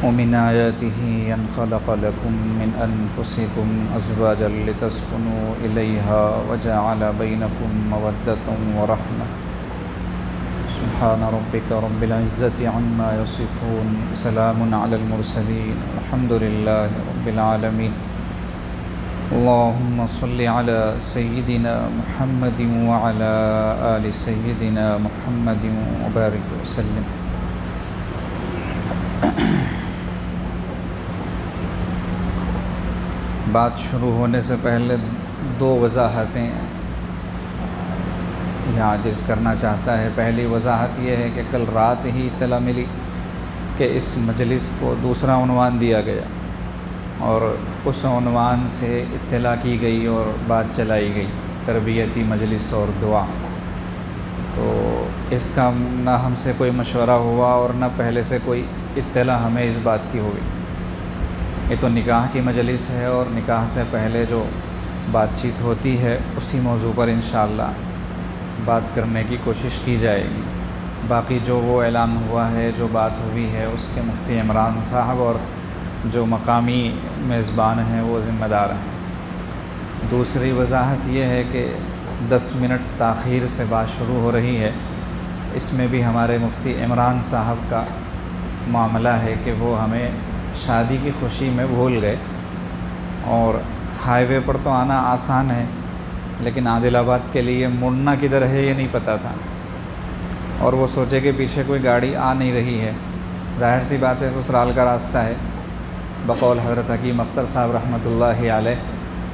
ومن آياته أن خلق لكم من أنفسكم أزواجا لتسكنوا إليها وجعل بينكم مودة ورحمة سبحان ربك رب العزة عما يصفون سلام على المرسلين الحمد لله رب العالمين اللهم صل على سيدنا محمد وعلى آل سيدنا محمد وبارك وسلم۔ بات شروع ہونے سے پہلے دو وضاحتیں یہاں عاجز کرنا چاہتا ہے۔ پہلی وضاحت یہ ہے کہ کل رات ہی اطلاع ملی کہ اس مجلس کو دوسرا عنوان دیا گیا اور اس عنوان سے اطلاع کی گئی اور بات چلائی گئی تربیتی مجلس اور دعا۔ تو اس کا نہ ہم سے کوئی مشورہ ہوا اور نہ پہلے سے کوئی اطلاع ہمیں اس بات کی ہوئی۔ یہ تو نکاح کی مجلس ہے اور نکاح سے پہلے جو بات چیت ہوتی ہے اسی موضوع پر انشاءاللہ بات کرنے کی کوشش کی جائے گی۔ باقی جو وہ اعلان ہوا ہے، جو بات ہوئی ہے، اس کے مفتی عمران صاحب اور جو مقامی میزبان ہیں وہ ذمہ دار ہیں۔ دوسری وضاحت یہ ہے کہ 10 منٹ تاخیر سے بات شروع ہو رہی ہے۔ اس میں بھی ہمارے مفتی عمران صاحب کا معاملہ ہے کہ وہ ہمیں شادی کی خوشی میں بھول گئے اور ہائی وے پر تو آنا آسان ہے لیکن عادل آباد کے لیے مڑنا کدھر ہے یہ نہیں پتہ تھا اور وہ سوچے کہ پیچھے کوئی گاڑی آ نہیں رہی ہے۔ ظاہر سی بات ہے سسرال کا راستہ ہے۔ بقول حضرت حکیم اختر صاحب رحمۃ اللہ علیہ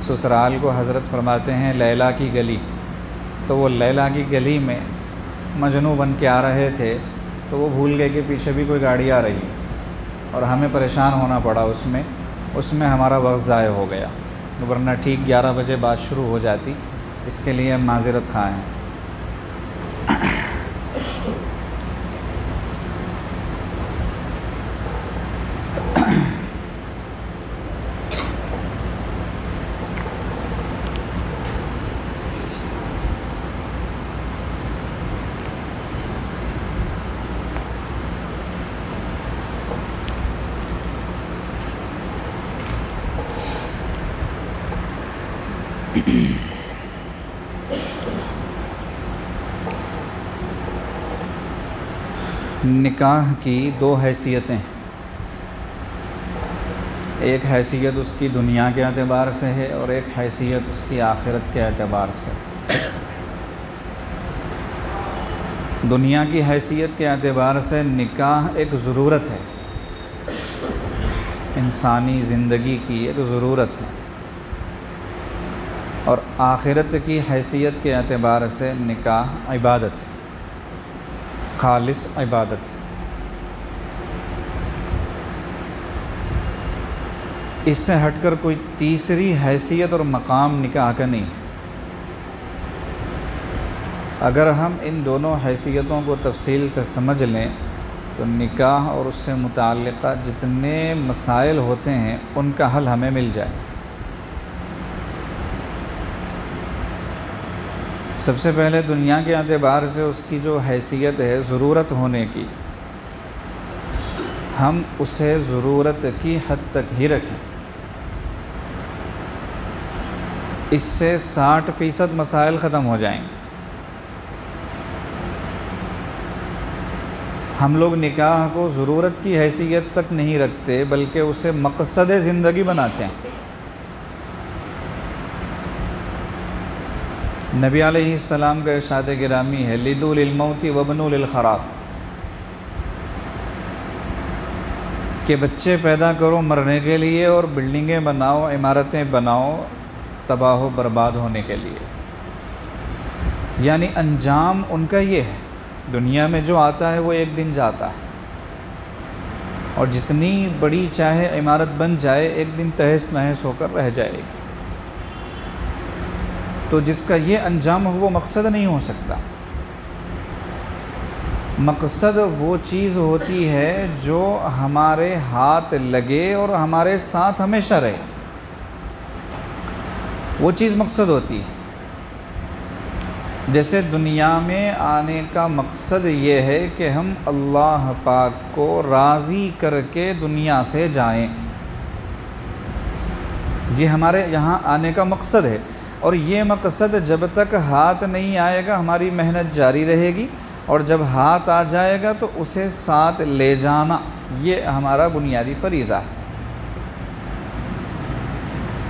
سسرال کو حضرت فرماتے ہیں لیلا کی گلی، تو وہ لیلا کی گلی میں مجنوں بن کے آ رہے تھے تو وہ بھول گئے کہ پیچھے بھی کوئی گاڑی آ رہی ہے اور ہمیں پریشان ہونا پڑا اس میں ہمارا وقت ضائع ہو گیا، ورنہ ٹھیک 11 بجے بات شروع ہو جاتی۔ اس کے لیے معذرت خواہ ہیں۔ نکاح کی دو حیثیتیں، ایک حیثیت اس کی دنیا کے اعتبار سے ہے اور ایک حیثیت اس کی آخرت کے اعتبار سے۔ دنیا کی حیثیت کے اعتبار سے نکاح ایک ضرورت ہے، انسانی زندگی کی ایک ضرورت ہے، اور آخرت کی حیثیت کے اعتبار سے نکاح عبادت، خالص عبادت۔ اس سے ہٹ کر کوئی تیسری حیثیت اور مقام نکاح کا نہیں۔ اگر ہم ان دونوں حیثیتوں کو تفصیل سے سمجھ لیں تو نکاح اور اس سے متعلقہ جتنے مسائل ہوتے ہیں ان کا حل ہمیں مل جائے۔ سب سے پہلے دنیا کے اعتبار سے اس کی جو حیثیت ہے ضرورت ہونے کی، ہم اسے ضرورت کی حد تک ہی رکھیں۔ اس سے 60% مسائل ختم ہو جائیں گے۔ ہم لوگ نکاح کو ضرورت کی حیثیت تک نہیں رکھتے بلکہ اسے مقصد زندگی بناتے ہیں۔ نبی علیہ السلام کا ارشاد گرامی ہے لیدوا للموت وابنوا للخراب، کہ بچے پیدا کرو مرنے کے لیے اور بلڈنگیں بناؤ، عمارتیں بناؤ تباہ و برباد ہونے کے لیے۔ یعنی انجام ان کا یہ ہے، دنیا میں جو آتا ہے وہ ایک دن جاتا ہے، اور جتنی بڑی چاہے عمارت بن جائے ایک دن تہس نہس ہو کر رہ جائے گی۔ تو جس کا یہ انجام ہو وہ مقصد نہیں ہو سکتا۔ مقصد وہ چیز ہوتی ہے جو ہمارے ہاتھ لگے اور ہمارے ساتھ ہمیشہ رہے، وہ چیز مقصد ہوتی ہے۔ جیسے دنیا میں آنے کا مقصد یہ ہے کہ ہم اللہ پاک کو راضی کر کے دنیا سے جائیں، یہ ہمارے یہاں آنے کا مقصد ہے، اور یہ مقصد جب تک ہاتھ نہیں آئے گا ہماری محنت جاری رہے گی، اور جب ہاتھ آ جائے گا تو اسے ساتھ لے جانا، یہ ہمارا بنیادی فریضہ ہے۔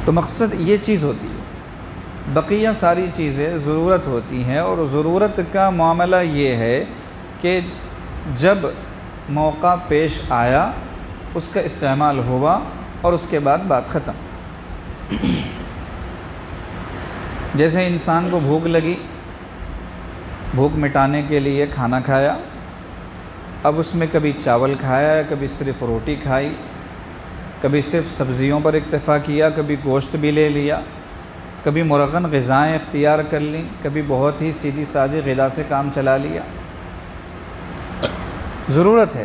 تو مقصد یہ چیز ہوتی ہے، بقیہ ساری چیزیں ضرورت ہوتی ہیں، اور ضرورت کا معاملہ یہ ہے کہ جب موقع پیش آیا اس کا استعمال ہوا اور اس کے بعد بات ختم۔ جیسے انسان کو بھوک لگی، بھوک مٹانے کے لیے کھانا کھایا، اب اس میں کبھی چاول کھایا، کبھی صرف روٹی کھائی، کبھی صرف سبزیوں پر اکتفا کیا، کبھی گوشت بھی لے لیا، کبھی مرغن غذائیں اختیار کر لیں، کبھی بہت ہی سیدھی سادی غذا سے کام چلا لیا۔ ضرورت ہے،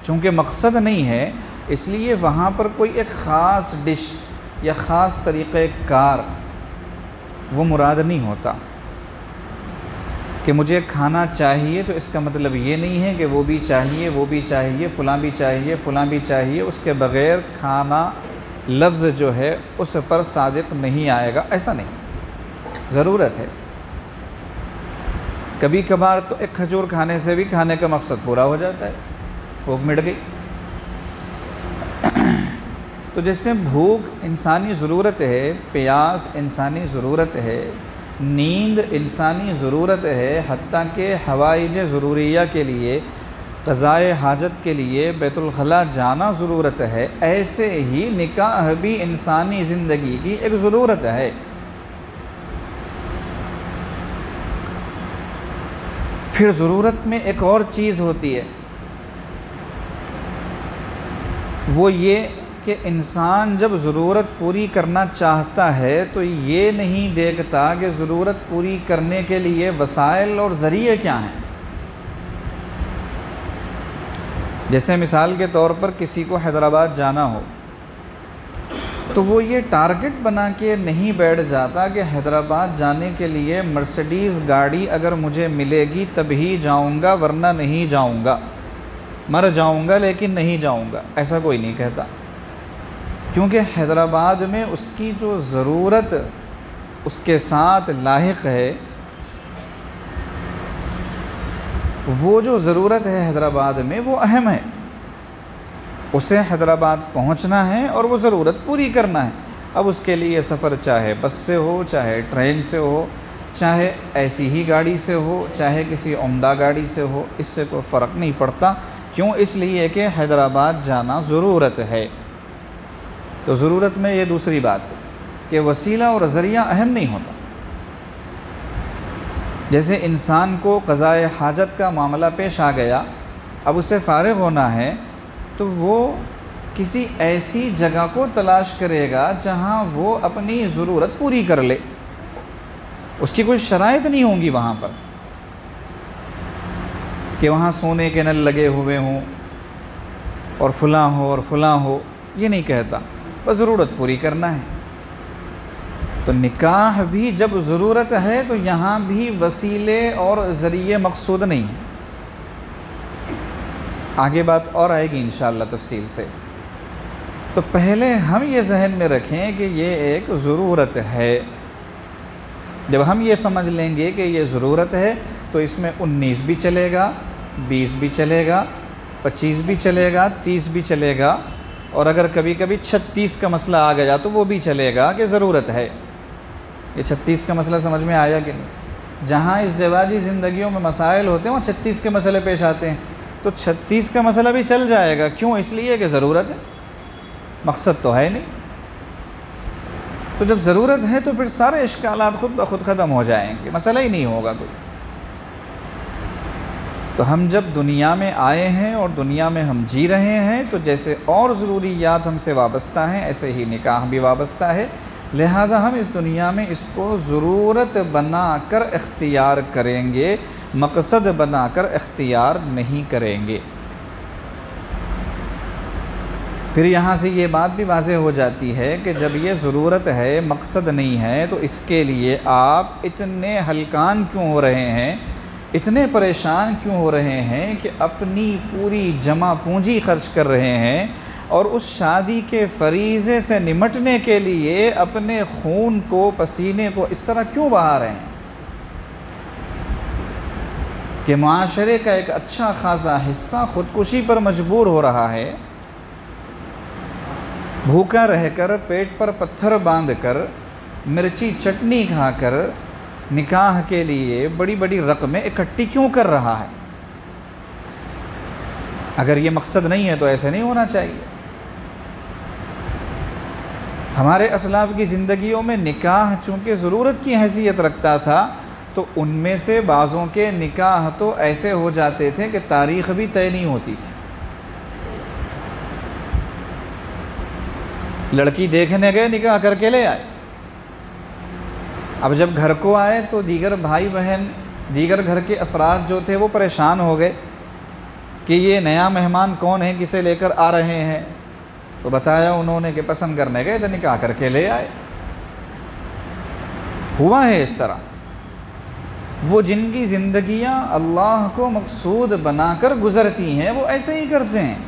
چونکہ مقصد نہیں ہے اس لیے وہاں پر کوئی ایک خاص ڈش یا خاص طریقہ کار وہ مراد نہیں ہوتا کہ مجھے کھانا چاہیے، تو اس کا مطلب یہ نہیں ہے کہ وہ بھی چاہیے، وہ بھی چاہیے، فلاں بھی چاہیے، فلاں بھی چاہیے، اس کے بغیر کھانا لفظ جو ہے اس پر صادق نہیں آئے گا، ایسا نہیں، ضرورت ہے۔ کبھی کبھار تو ایک کھجور کھانے سے بھی کھانے کا مقصد پورا ہو جاتا ہے، بھوک مٹ گئی۔ تو جیسے بھوک انسانی ضرورت ہے، پیاس انسانی ضرورت ہے، نیند انسانی ضرورت ہے، حتیٰ کہ حوائج ضروریہ کے لیے، قضائے حاجت کے لیے بیت الخلاء جانا ضرورت ہے، ایسے ہی نکاح بھی انسانی زندگی کی ایک ضرورت ہے۔ پھر ضرورت میں ایک اور چیز ہوتی ہے، وہ یہ کہ انسان جب ضرورت پوری کرنا چاہتا ہے تو یہ نہیں دیکھتا کہ ضرورت پوری کرنے کے لیے وسائل اور ذریعے کیا ہیں۔ جیسے مثال کے طور پر کسی کو حیدرآباد جانا ہو تو وہ یہ ٹارگٹ بنا کے نہیں بیٹھ جاتا کہ حیدرآباد جانے کے لیے مرسڈیز گاڑی اگر مجھے ملے گی تبھی جاؤں گا ورنہ نہیں جاؤں گا، مر جاؤں گا لیکن نہیں جاؤں گا، ایسا کوئی نہیں کہتا، کیونکہ حیدرآباد میں اس کی جو ضرورت اس کے ساتھ لاحق ہے، وہ جو ضرورت ہے حیدرآباد میں وہ اہم ہے، اسے حیدرآباد پہنچنا ہے اور وہ ضرورت پوری کرنا ہے۔ اب اس کے لیے سفر چاہے بس سے ہو، چاہے ٹرین سے ہو، چاہے ایسی ہی گاڑی سے ہو، چاہے کسی عمدہ گاڑی سے ہو، اس سے کوئی فرق نہیں پڑتا، کیوں؟ اس لیے کہ حیدرآباد جانا ضرورت ہے۔ تو ضرورت میں یہ دوسری بات ہے کہ وسیلہ اور ذریعہ اہم نہیں ہوتا۔ جیسے انسان کو قضائے حاجت کا معاملہ پیش آ گیا، اب اسے فارغ ہونا ہے تو وہ کسی ایسی جگہ کو تلاش کرے گا جہاں وہ اپنی ضرورت پوری کر لے، اس کی کوئی شرائط نہیں ہوں گی وہاں پر کہ وہاں سونے کے نل لگے ہوئے ہوں اور فلاں ہو اور فلاں ہو، یہ نہیں کہتا، بس ضرورت پوری کرنا ہے۔ تو نکاح بھی جب ضرورت ہے تو یہاں بھی وسیلے اور ذریعے مقصود نہیں ہیں۔ آگے بات اور آئے گی انشاءاللہ تفصیل سے۔ تو پہلے ہم یہ ذہن میں رکھیں کہ یہ ایک ضرورت ہے۔ جب ہم یہ سمجھ لیں گے کہ یہ ضرورت ہے تو اس میں 19 بھی چلے گا، 20 بھی چلے گا، 25 بھی چلے گا، 30 بھی چلے گا، اور اگر کبھی کبھی 36 کا مسئلہ آ گیا تو وہ بھی چلے گا کہ ضرورت ہے۔ یہ 36 کا مسئلہ سمجھ میں آیا کہ نہیں؟ جہاں ازدواجی زندگیوں میں مسائل ہوتے ہیں وہاں 36 کے مسئلے پیش آتے ہیں، تو 36 کا مسئلہ بھی چل جائے گا، کیوں؟ اس لیے کہ ضرورت ہے، مقصد تو ہے نہیں۔ تو جب ضرورت ہے تو پھر سارے اشکالات خود بخود ختم ہو جائیں گے، مسئلہ ہی نہیں ہوگا کوئی۔ تو ہم جب دنیا میں آئے ہیں اور دنیا میں ہم جی رہے ہیں تو جیسے اور ضروریات ہم سے وابستہ ہیں ایسے ہی نکاح بھی وابستہ ہے، لہذا ہم اس دنیا میں اس کو ضرورت بنا کر اختیار کریں گے، مقصد بنا کر اختیار نہیں کریں گے۔ پھر یہاں سے یہ بات بھی واضح ہو جاتی ہے کہ جب یہ ضرورت ہے، مقصد نہیں ہے، تو اس کے لیے آپ اتنے ہلکان کیوں ہو رہے ہیں، اتنے پریشان کیوں ہو رہے ہیں کہ اپنی پوری جمع پونجی خرچ کر رہے ہیں، اور اس شادی کے فریضے سے نمٹنے کے لیے اپنے خون کو، پسینے کو اس طرح کیوں بہا رہے ہیں کہ معاشرے کا ایک اچھا خاصا حصہ خودکشی پر مجبور ہو رہا ہے، بھوکا رہ کر، پیٹ پر پتھر باندھ کر، مرچی چٹنی کھا کر نکاح کے لیے بڑی بڑی رقمیں اکٹھی کیوں کر رہا ہے؟ اگر یہ مقصد نہیں ہے تو ایسے نہیں ہونا چاہیے۔ ہمارے اسلاف کی زندگیوں میں نکاح چونکہ ضرورت کی حیثیت رکھتا تھا، تو ان میں سے بعضوں کے نکاح تو ایسے ہو جاتے تھے کہ تاریخ بھی طے نہیں ہوتی تھی۔ لڑکی دیکھنے گئے، نکاح کر کے لے آئے، اب جب گھر کو آئے تو دیگر بھائی بہن، دیگر گھر کے افراد جو تھے وہ پریشان ہو گئے کہ یہ نیا مہمان کون ہے، کسے لے کر آ رہے ہیں، تو بتایا انہوں نے کہ پسند کرنے گئے تو نکاح کر کے لے آئے۔ ہوا ہے اس طرح۔ وہ جن کی زندگیاں اللہ کو مقصود بنا کر گزرتی ہیں وہ ایسے ہی کرتے ہیں،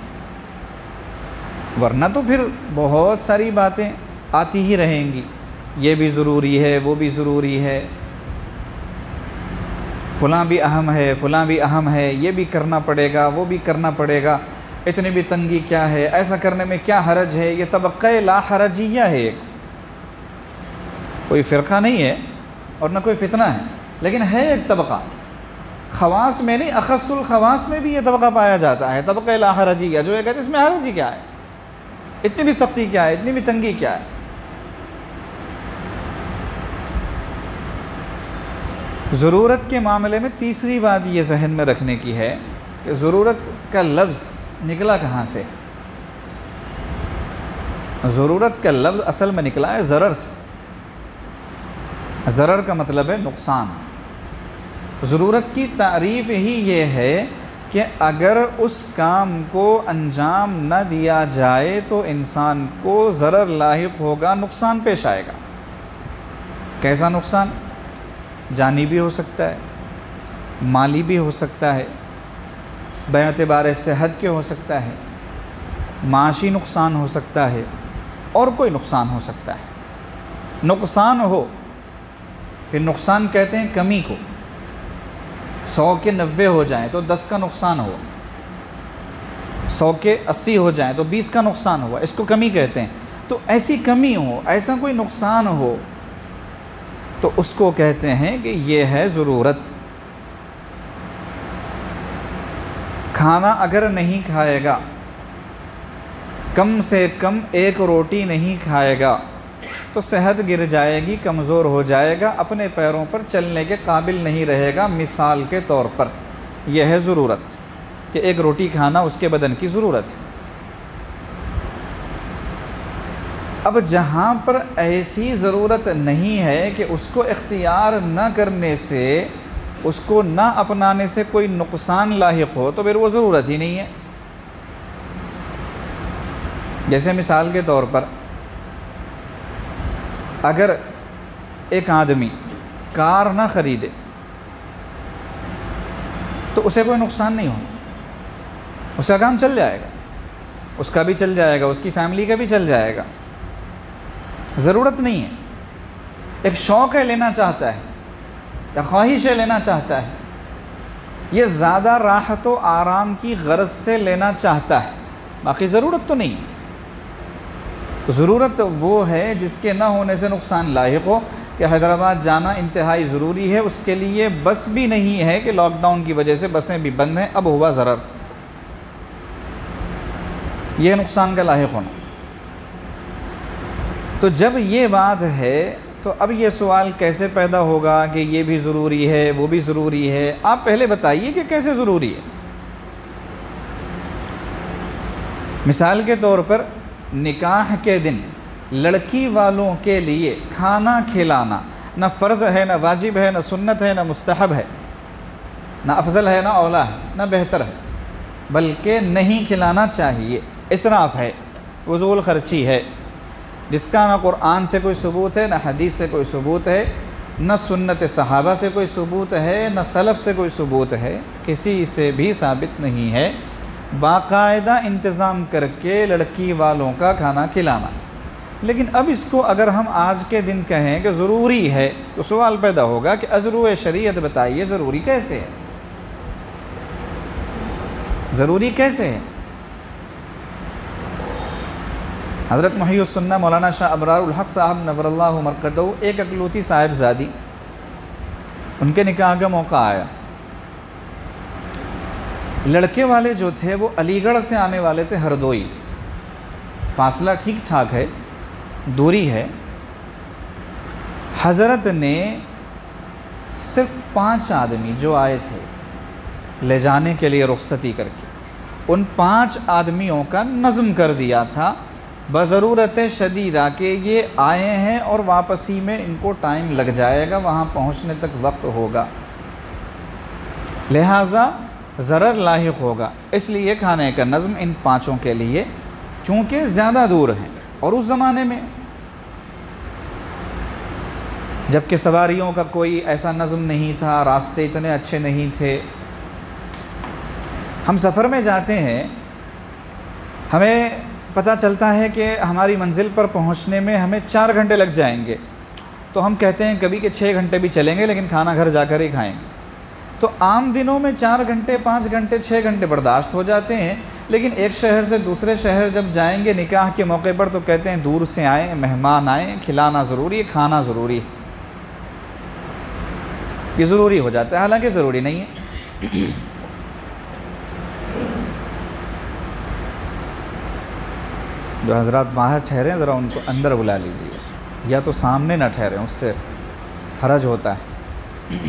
ورنہ تو پھر بہت ساری باتیں آتی ہی رہیں گی، یہ بھی ضروری ہے، وہ بھی ضروری ہے، فلاں بھی اہم ہے، فلاں بھی اہم ہے، یہ بھی کرنا پڑے گا، وہ بھی کرنا پڑے گا، اتنی بھی تنگی کیا ہے، ایسا کرنے میں کیا حرج ہے۔ یہ طبقہ لا حرجیہ ہے، ایک کوئی فرقہ نہیں ہے اور نہ کوئی فتنہ ہے، لیکن ہے ایک طبقہ، خواص میں نہیں، اخص الخواص میں بھی یہ طبقہ پایا جاتا ہے، طبقہ لا حرجیہ، جو یہ کہتے ہیں اس میں حرج ہی کیا ہے، اتنی بھی سختی کیا ہے، اتنی بھی تنگی کیا ہے۔ ضرورت کے معاملے میں تیسری بات یہ ذہن میں رکھنے کی ہے کہ ضرورت کا لفظ نکلا کہاں سے؟ ضرورت کا لفظ اصل میں نکلا ہے ضرر سے۔ ضرر کا مطلب ہے نقصان۔ ضرورت کی تعریف ہی یہ ہے کہ اگر اس کام کو انجام نہ دیا جائے تو انسان کو ضرر لاحق ہوگا، نقصان پیش آئے گا۔ کیسا نقصان؟ جانی بھی ہو سکتا ہے، مالی بھی ہو سکتا ہے، باعتبار صحت کے ہو سکتا ہے، معاشی نقصان ہو سکتا ہے، اور کوئی نقصان ہو سکتا ہے۔ نقصان ہو، پھر نقصان کہتے ہیں کمی کو، 100 کے 90 ہو جائیں تو 10 کا نقصان ہوا، 100 کے 80 ہو جائیں تو 20 کا نقصان ہوا، اس کو کمی کہتے ہیں۔ تو ایسی کمی ہو، ایسا کوئی نقصان ہو تو اس کو کہتے ہیں کہ یہ ہے ضرورت۔ کھانا اگر نہیں کھائے گا، کم سے کم 1 روٹی نہیں کھائے گا تو صحت گر جائے گی، کمزور ہو جائے گا، اپنے پیروں پر چلنے کے قابل نہیں رہے گا۔ مثال کے طور پر یہ ہے ضرورت کہ 1 روٹی کھانا اس کے بدن کی ضرورت ہے۔ اب جہاں پر ایسی ضرورت نہیں ہے کہ اس کو اختیار نہ کرنے سے، اس کو نہ اپنانے سے کوئی نقصان لاحق ہو، تو پھر وہ ضرورت ہی نہیں ہے۔ جیسے مثال کے طور پر اگر ایک آدمی کار نہ خریدے تو اسے کوئی نقصان نہیں ہوتا، اس کا کام چل جائے گا، اس کا بھی چل جائے گا، اس کی فیملی کا بھی چل جائے گا۔ ضرورت نہیں ہے، ایک شوق ہے، لینا چاہتا ہے یا خواہش ہے، لینا چاہتا ہے، یہ زیادہ راحت و آرام کی غرض سے لینا چاہتا ہے، باقی ضرورت تو نہیں ہے۔ ضرورت وہ ہے جس کے نہ ہونے سے نقصان لاحق ہو، کہ حیدرآباد جانا انتہائی ضروری ہے، اس کے لیے بس بھی نہیں ہے کہ لاک ڈاؤن کی وجہ سے بسیں بھی بند ہیں، اب ہوا ضرر، یہ نقصان کا لاحق ہونا۔ تو جب یہ بات ہے تو اب یہ سوال کیسے پیدا ہوگا کہ یہ بھی ضروری ہے، وہ بھی ضروری ہے؟ آپ پہلے بتائیے کہ کیسے ضروری ہے۔ مثال کے طور پر نکاح کے دن لڑکی والوں کے لیے کھانا کھلانا نہ فرض ہے، نہ واجب ہے، نہ سنت ہے، نہ مستحب ہے، نہ افضل ہے، نہ اولیٰ ہے، نہ بہتر ہے، بلکہ نہیں کھلانا چاہیے، اسراف ہے۔ فضول خرچی ہے، جس کا نہ قرآن سے کوئی ثبوت ہے، نہ حدیث سے کوئی ثبوت ہے، نہ سنت صحابہ سے کوئی ثبوت ہے، نہ سلف سے کوئی ثبوت ہے، کسی سے بھی ثابت نہیں ہے باقاعدہ انتظام کر کے لڑکی والوں کا کھانا کھلانا۔ لیکن اب اس کو اگر ہم آج کے دن کہیں کہ ضروری ہے تو سوال پیدا ہوگا کہ ازرو شریعت بتائیے ضروری کیسے ہے، ضروری کیسے ہے؟ حضرت محی السنہ مولانا شاہ ابرار الحق صاحب نور اللہ مرقدہ ایک اکلوتی صاحب زادی، ان کے نکاح کا موقع آیا، لڑکے والے جو تھے وہ علی گڑھ سے آنے والے تھے ہردوئی، فاصلہ ٹھیک ٹھاک ہے، دوری ہے۔ حضرت نے صرف 5 آدمی جو آئے تھے لے جانے کے لیے رخصتی کر کے، ان 5 آدمیوں کا نظم کر دیا تھا بضرورت شدیدہ کہ یہ آئے ہیں اور واپسی میں ان کو ٹائم لگ جائے گا، وہاں پہنچنے تک وقت ہوگا، لہٰذا ضرر لاحق ہوگا، اس لیے کھانے کا نظم ان 5 کے لیے چونکہ زیادہ دور ہیں۔ اور اس زمانے میں جبکہ سواریوں کا کوئی ایسا نظم نہیں تھا، راستے اتنے اچھے نہیں تھے، ہم سفر میں جاتے ہیں، ہمیں پتہ چلتا ہے کہ ہماری منزل پر پہنچنے میں ہمیں 4 گھنٹے لگ جائیں گے، تو ہم کہتے ہیں کبھی کہ 6 گھنٹے بھی چلیں گے لیکن کھانا گھر جا کر ہی کھائیں گے۔ تو عام دنوں میں 4 گھنٹے 5 گھنٹے 6 گھنٹے برداشت ہو جاتے ہیں، لیکن ایک شہر سے دوسرے شہر جب جائیں گے نکاح کے موقع پر تو کہتے ہیں دور سے آئیں، مہمان آئیں، کھلانا ضروری ہے، کھانا ضروری ہے، یہ ضروری ہو جاتا ہے، حالانکہ ضروری نہیں ہے۔ جو حضرات باہر ٹھہرے ہیں ذرا ان کو اندر بلا لیجیے، یا تو سامنے نہ ٹھہریں، اس سے حرج ہوتا ہے۔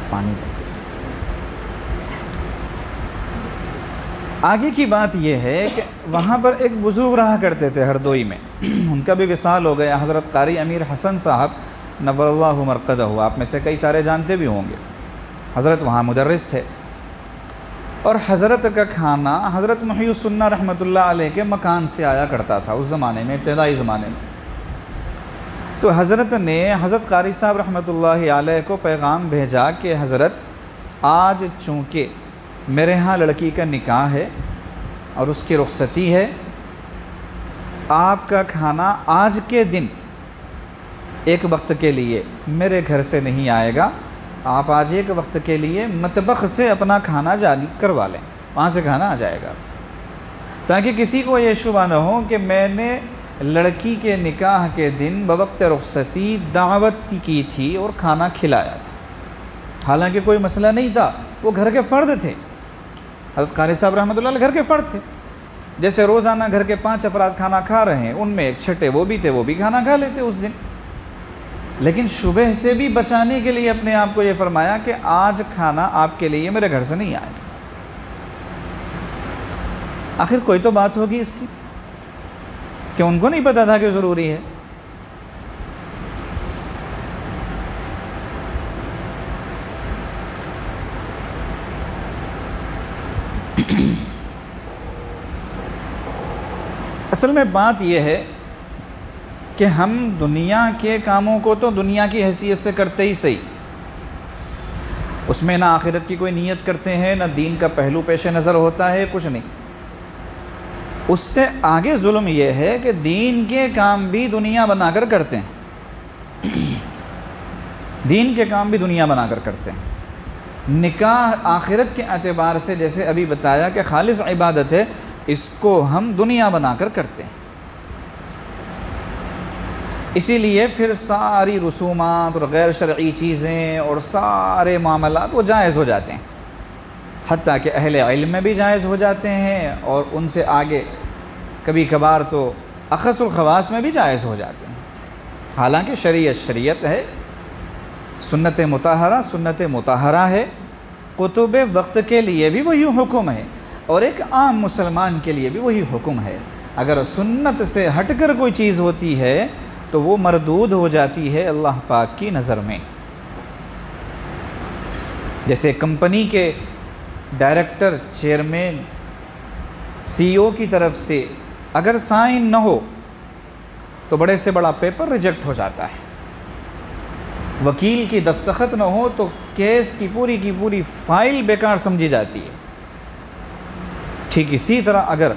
پانی آگے کی بات یہ ہے کہ وہاں پر ایک بزرگ رہا کرتے تھے ہردوئی میں، ان کا بھی وصال ہو گیا، حضرت قاری امیر حسن صاحب نور اللہ مرقدہ، آپ میں سے کئی سارے جانتے بھی ہوں گے۔ حضرت وہاں مدرس تھے، اور حضرت کا کھانا حضرت محی السنہ رحمۃ اللہ علیہ کے مکان سے آیا کرتا تھا اس زمانے میں، ابتدائی زمانے میں۔ تو حضرت نے حضرت قاری صاحب رحمۃ اللہ علیہ کو پیغام بھیجا کہ حضرت آج چونکہ میرے ہاں لڑکی کا نکاح ہے اور اس کی رخصتی ہے، آپ کا کھانا آج کے دن ایک وقت کے لیے میرے گھر سے نہیں آئے گا، آپ آج ایک وقت کے لیے مطبخ سے اپنا کھانا جاری کروا لیں، وہاں سے کھانا آ جائے گا، تاکہ کسی کو یہ شبہ نہ ہو کہ میں نے لڑکی کے نکاح کے دن بوقت رخصتی دعوت کی تھی اور کھانا کھلایا تھا۔ حالانکہ کوئی مسئلہ نہیں تھا، وہ گھر کے فرد تھے، حضرت قاری صاحب رحمۃ اللہ علیہ گھر کے فرد تھے، جیسے روزانہ گھر کے 5 افراد کھانا کھا رہے ہیں، ان میں ایک چھٹے وہ بھی تھے، وہ بھی کھانا کھا لیتے اس دن، لیکن شبہ سے بھی بچانے کے لیے اپنے آپ کو یہ فرمایا کہ آج کھانا آپ کے لیے میرے گھر سے نہیں آئے گا۔ آخر کوئی تو بات ہوگی اس کی کہ ان کو نہیں پتا تھا کہ ضروری ہے۔ اصل میں بات یہ ہے کہ ہم دنیا کے کاموں کو تو دنیا کی حیثیت سے کرتے ہی صحیح، اس میں نہ آخرت کی کوئی نیت کرتے ہیں، نہ دین کا پہلو پیش نظر ہوتا ہے، کچھ نہیں۔ اس سے آگے ظلم یہ ہے کہ دین کے کام بھی دنیا بنا کر کرتے ہیں، دین کے کام بھی دنیا بنا کر کرتے ہیں۔ نکاح آخرت کے اعتبار سے جیسے ابھی بتایا کہ خالص عبادت ہے، اس کو ہم دنیا بنا کر کرتے ہیں، اسی لیے پھر ساری رسومات اور غیر شرعی چیزیں اور سارے معاملات وہ جائز ہو جاتے ہیں، حتیٰ کہ اہل علم میں بھی جائز ہو جاتے ہیں، اور ان سے آگے کبھی کبھار تو اخص الخواص میں بھی جائز ہو جاتے ہیں۔ حالانکہ شریعت ہے، سنت مطہرہ ہے، کتب وقت کے لیے بھی وہی حکم ہے، اور ایک عام مسلمان کے لیے بھی وہی حکم ہے۔ اگر سنت سے ہٹ کر کوئی چیز ہوتی ہے تو وہ مردود ہو جاتی ہے اللہ پاک کی نظر میں۔ جیسے کمپنی کے ڈائریکٹر، چیئرمین CEO کی طرف سے اگر سائن نہ ہو تو بڑے سے بڑا پیپر ریجیکٹ ہو جاتا ہے، وکیل کی دستخط نہ ہو تو کیس کی پوری فائل بیکار سمجھی جاتی ہے۔ ٹھیک اسی طرح اگر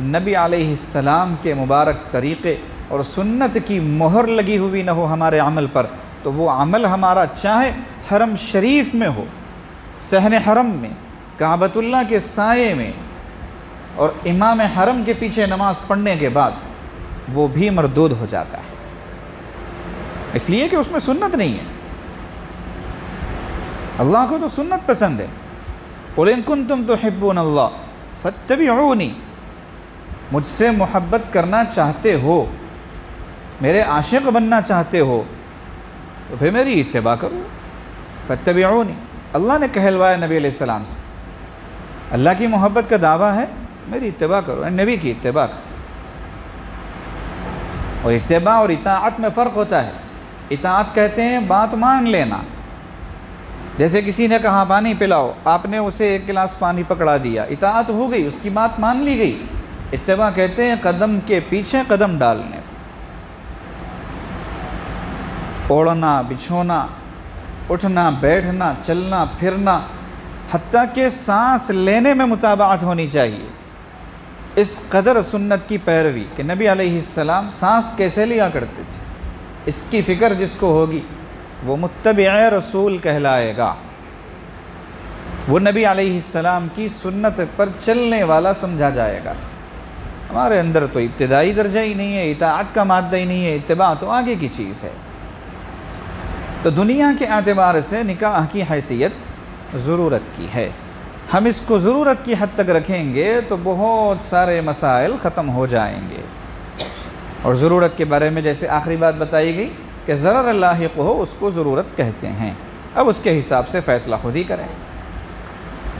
نبی علیہ السلام کے مبارک طریقے اور سنت کی مہر لگی ہوئی نہ ہو ہمارے عمل پر، تو وہ عمل ہمارا چاہے حرم شریف میں ہو، صحن حرم میں، کعبۃ اللہ کے سائے میں، اور امام حرم کے پیچھے نماز پڑھنے کے بعد، وہ بھی مردود ہو جاتا ہے، اس لیے کہ اس میں سنت نہیں ہے۔ اللہ کو تو سنت پسند ہے۔ قُلْ إِن كُنتُمْ تُحِبُّونَ اللَّهَ فَاتَّبِعُونِي، مجھ سے محبت کرنا چاہتے ہو، میرے عاشق بننا چاہتے ہو، تو پھر میری اتباع کرو۔ فَاتَّبِعُونِي، اللہ نے کہلوایا نبی علیہ السلام سے، اللہ کی محبت کا دعویٰ ہے، میری اتباع کرو، نبی کی اتباع کرو۔ اور اتباع اور اطاعت میں فرق ہوتا ہے۔ اطاعت کہتے ہیں بات مان لینا، جیسے کسی نے کہا پانی پلاؤ، آپ نے اسے 1 گلاس پانی پکڑا دیا، اطاعت ہو گئی، اس کی بات مان لی گئی۔ اتباع کہتے ہیں قدم کے پیچھے قدم ڈالنے، اوڑھنا بچھونا، اٹھنا بیٹھنا، چلنا پھرنا، حتیٰ کہ سانس لینے میں متابعت ہونی چاہیے۔ اس قدر سنت کی پیروی کہ نبی علیہ السلام سانس کیسے لیا کرتے تھے، اس کی فکر جس کو ہوگی وہ متبع رسول کہلائے گا، وہ نبی علیہ السلام کی سنت پر چلنے والا سمجھا جائے گا۔ ہمارے اندر تو ابتدائی درجہ ہی نہیں ہے، اطاعت کا مادہ ہی نہیں ہے، اتباع تو آگے کی چیز ہے۔ تو دنیا کے اعتبار سے نکاح کی حیثیت ضرورت کی ہے، ہم اس کو ضرورت کی حد تک رکھیں گے تو بہت سارے مسائل ختم ہو جائیں گے۔ اور ضرورت کے بارے میں جیسے آخری بات بتائی گئی کہ ضرر لاحق ہو، اس کو ضرورت کہتے ہیں، اب اس کے حساب سے فیصلہ خود ہی کریں۔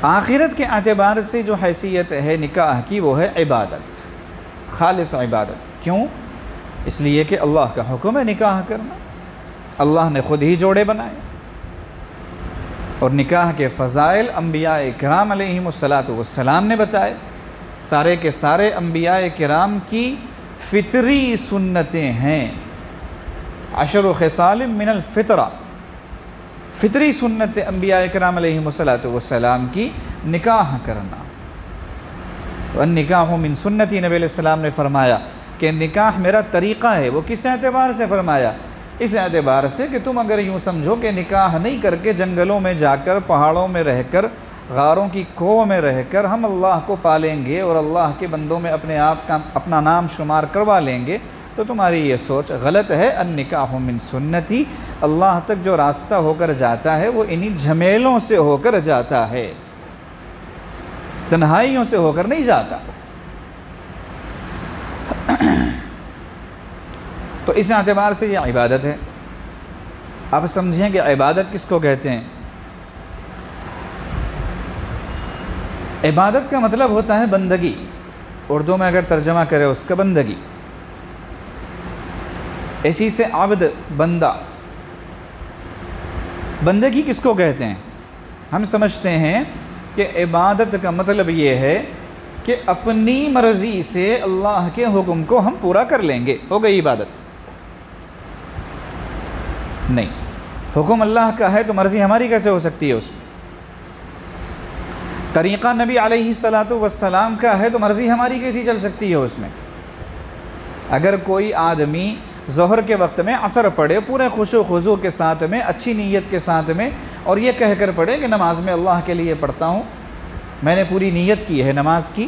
آخرت کے اعتبار سے جو حیثیت ہے نکاح کی، وہ ہے عبادت، خالص عبادت۔ کیوں؟ اس لیے کہ اللہ کا حکم ہے نکاح کرنا، اللہ نے خود ہی جوڑے بنائے، اور نکاح کے فضائل انبیاء کرام علیہم السلام نے بتائے۔ سارے کے سارے انبیاء کرام کی فطری سنتیں ہیں، 10 خصال من الفطرہ، فطری سنت انبیاء کرام علیہم السلام کی نکاح کرنا۔ وَالنِّكَاحُ مِن سُنَّتِي، نبی علیہ السلام نے فرمایا کہ نکاح میرا طریقہ ہے۔ وہ کس اعتبار سے فرمایا؟ اس اعتبار سے کہ تم اگر یوں سمجھو کہ نکاح نہیں کر کے جنگلوں میں جا کر، پہاڑوں میں رہ کر، غاروں کی کوہ میں رہ کر ہم اللہ کو پالیں گے اور اللہ کے بندوں میں اپنے آپ کا اپنا نام شمار کروا لیں گے، تو تمہاری یہ سوچ غلط ہے۔ النکاح من سنتی، اللہ تک جو راستہ ہو کر جاتا ہے وہ انہی جھمیلوں سے ہو کر جاتا ہے، تنہائیوں سے ہو کر نہیں جاتا۔ تو اس اعتبار سے یہ عبادت ہے۔ آپ سمجھیں کہ عبادت کس کو کہتے ہیں؟ عبادت کا مطلب ہوتا ہے بندگی، اردو میں اگر ترجمہ کرے اس کا بندگی، اسی سے عبد بندہ۔ بندگی کس کو کہتے ہیں؟ ہم سمجھتے ہیں کہ عبادت کا مطلب یہ ہے کہ اپنی مرضی سے اللہ کے حکم کو ہم پورا کر لیں گے، ہو گئی عبادت۔ نہیں، حکم اللہ کا ہے تو مرضی ہماری کیسے ہو سکتی ہے اس میں؟ طریقہ نبی علیہ السلام کا ہے تو مرضی ہماری کیسی چل سکتی ہے اس میں؟ اگر کوئی آدمی ظہر کے وقت میں عصر پڑھے پورے خشوع و خضوع کے ساتھ میں، اچھی نیت کے ساتھ میں، اور یہ کہہ کر پڑھے کہ نماز میں اللہ کے لیے پڑھتا ہوں، میں نے پوری نیت کی ہے نماز کی،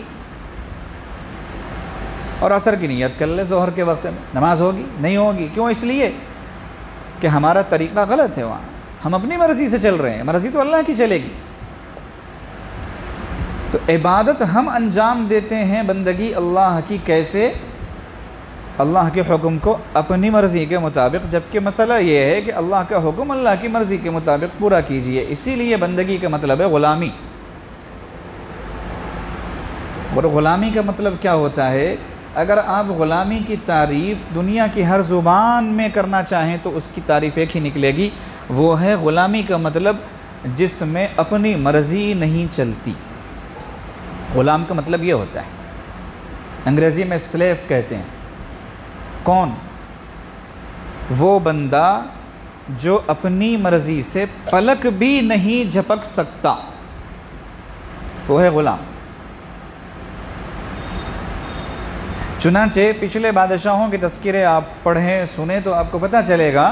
اور عصر کی نیت کر لے ظہر کے وقت میں، نماز ہوگی؟ نہیں ہوگی۔ کیوں؟ اس لیے کہ ہمارا طریقہ غلط ہے، وہاں ہم اپنی مرضی سے چل رہے ہیں، مرضی تو اللہ کی چلے گی۔ تو عبادت ہم انجام دیتے ہیں بندگی اللہ کی، کیسے؟ اللہ کے حکم کو اپنی مرضی کے مطابق، جبکہ مسئلہ یہ ہے کہ اللہ کا حکم اللہ کی مرضی کے مطابق پورا کیجئے۔ اسی لیے بندگی کا مطلب ہے غلامی۔ اور غلامی کا مطلب کیا ہوتا ہے؟ اگر آپ غلامی کی تعریف دنیا کی ہر زبان میں کرنا چاہیں تو اس کی تعریف ایک ہی نکلے گی، وہ ہے غلامی کا مطلب جس میں اپنی مرضی نہیں چلتی۔ غلام کا مطلب یہ ہوتا ہے انگریزی میں سلیف کہتے ہیں۔ کون؟ وہ بندہ جو اپنی مرضی سے پلک بھی نہیں جھپک سکتا، وہ ہے غلام۔ چنانچہ پچھلے بادشاہوں کے تذکرے آپ پڑھیں سنیں تو آپ کو پتہ چلے گا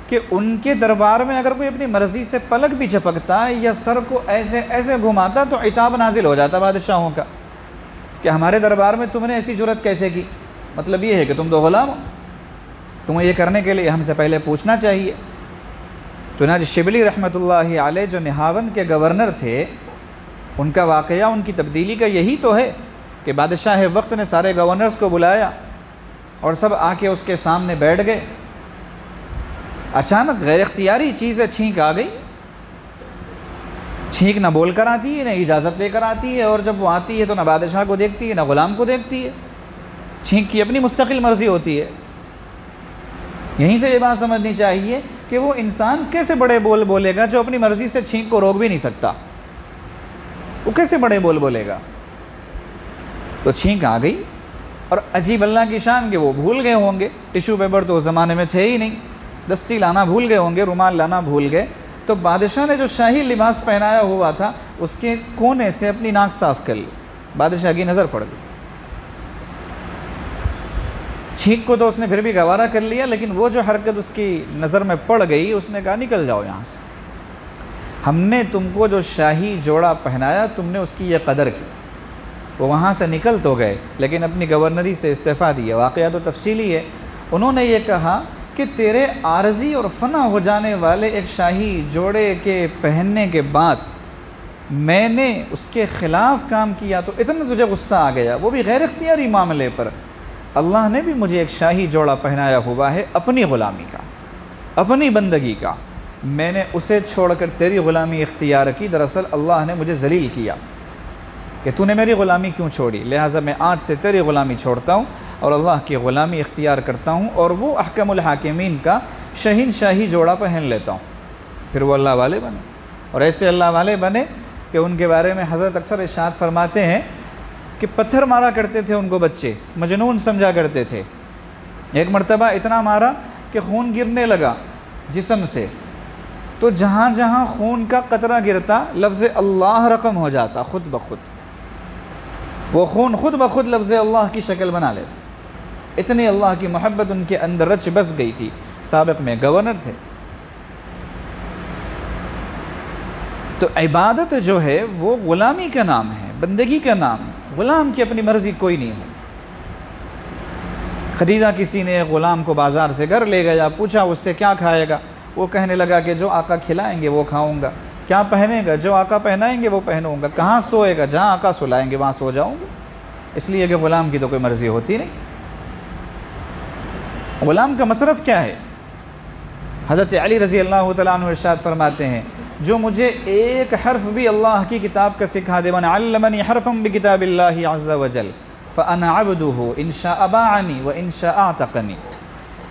کہ ان کے دربار میں اگر کوئی اپنی مرضی سے پلک بھی جھپکتا یا سر کو ایسے ایسے گھماتا تو عتاب نازل ہو جاتا بادشاہوں کا کہ ہمارے دربار میں تم نے ایسی جرأت کیسے کی؟ مطلب یہ ہے کہ تم تو غلام ہو، تمہیں یہ کرنے کے لیے ہم سے پہلے پوچھنا چاہیے۔ چنانچہ شبلی رحمۃ اللہ علیہ جو نہاوند کے گورنر تھے، ان کا واقعہ ان کی تبدیلی کا یہی تو ہے کہ بادشاہ وقت نے سارے گورنرز کو بلایا اور سب آ کے اس کے سامنے بیٹھ گئے۔ اچانک غیر اختیاری چیز چھینک آ گئی۔ چھینک نہ بول کر آتی ہے، نہ اجازت لے کر آتی ہے، اور جب وہ آتی ہے تو نہ بادشاہ کو دیکھتی ہے نہ غلام کو دیکھتی ہے۔ چھینک کی اپنی مستقل مرضی ہوتی ہے۔ یہیں سے یہ بات سمجھنی چاہیے کہ وہ انسان کیسے بڑے بول بولے گا جو اپنی مرضی سے چھینک کو روک بھی نہیں سکتا؟ وہ کیسے بڑے بول بولے گا؟ تو چھینک آ گئی، اور عجیب اللہ کی شان کہ وہ بھول گئے ہوں گے، ٹیشو پیپر تو اس زمانے میں تھے ہی نہیں، دستی لانا بھول گئے ہوں گے، رومال لانا بھول گئے، تو بادشاہ نے جو شاہی لباس پہنایا ہوا تھا اس کے کونے سے اپنی ناک صاف کر لی۔ بادشاہ کی نظر پڑ گئی۔ چھینک کو تو اس نے پھر بھی گوارا کر لیا، لیکن وہ جو حرکت اس کی نظر میں پڑ گئی، اس نے کہا نکل جاؤ یہاں سے، ہم نے تم کو جو شاہی جوڑا پہنایا تم نے اس کی یہ قدر کی۔ وہ وہاں سے نکل تو گئے لیکن اپنی گورنری سے استعفیٰ دیا۔ واقعہ تو تفصیلی ہے۔ انہوں نے یہ کہا کہ تیرے عارضی اور فنا ہو جانے والے ایک شاہی جوڑے کے پہننے کے بعد میں نے اس کے خلاف کام کیا تو اتنا تجھے غصہ آ گیا، وہ بھی غیر اختیاری معاملے پر۔ اللہ نے بھی مجھے ایک شاہی جوڑا پہنایا ہوا ہے اپنی غلامی کا، اپنی بندگی کا، میں نے اسے چھوڑ کر تیری غلامی اختیار کی۔ دراصل اللہ نے مجھے ذلیل کیا کہ تو نے میری غلامی کیوں چھوڑی، لہٰذا میں آج سے تیری غلامی چھوڑتا ہوں اور اللہ کی غلامی اختیار کرتا ہوں، اور وہ احکم الحاکمین کا شہین شاہی جوڑا پہن لیتا ہوں۔ پھر وہ اللہ والے بنے، اور ایسے اللہ والے بنے کہ ان کے بارے میں حضرت اکثر ارشاد فرماتے ہیں کہ پتھر مارا کرتے تھے ان کو بچے، مجنون سمجھا کرتے تھے۔ ایک مرتبہ اتنا مارا کہ خون گرنے لگا جسم سے، تو جہاں جہاں خون کا قطرہ گرتا لفظ اللہ رقم ہو جاتا خود بخود، وہ خون خود بخود لفظ اللہ کی شکل بنا لیتے۔ اتنی اللہ کی محبت ان کے اندر رچ بس گئی تھی۔ سابق میں گورنر تھے۔ تو عبادت جو ہے وہ غلامی کا نام ہے، بندگی کا نام ہے۔ غلام کی اپنی مرضی کوئی نہیں ہے۔ خریدا کسی نے غلام کو بازار سے گھر لے گیا، پوچھا اس سے کیا کھائے گا، وہ کہنے لگا کہ جو آقا کھلائیں گے وہ کھاؤں گا۔ کیا پہنے گا؟ جو آقا پہنائیں گے وہ پہنوں گا۔ کہاں سوئے گا؟ جہاں آقا سلائیں گے وہاں سو جاؤں گا۔ اس لیے کہ غلام کی تو کوئی مرضی ہوتی نہیں۔ غلام کا مصرف کیا ہے؟ حضرت علی رضی اللہ تعالیٰ عنہ ارشاد فرماتے ہیں جو مجھے ایک حرف بھی اللہ کی کتاب کا سکھا دے، من علمنی حرفا بکتاب اللہ عز وجل فانا عبدہ ان شاء باعنی وان شاء اعتقنی،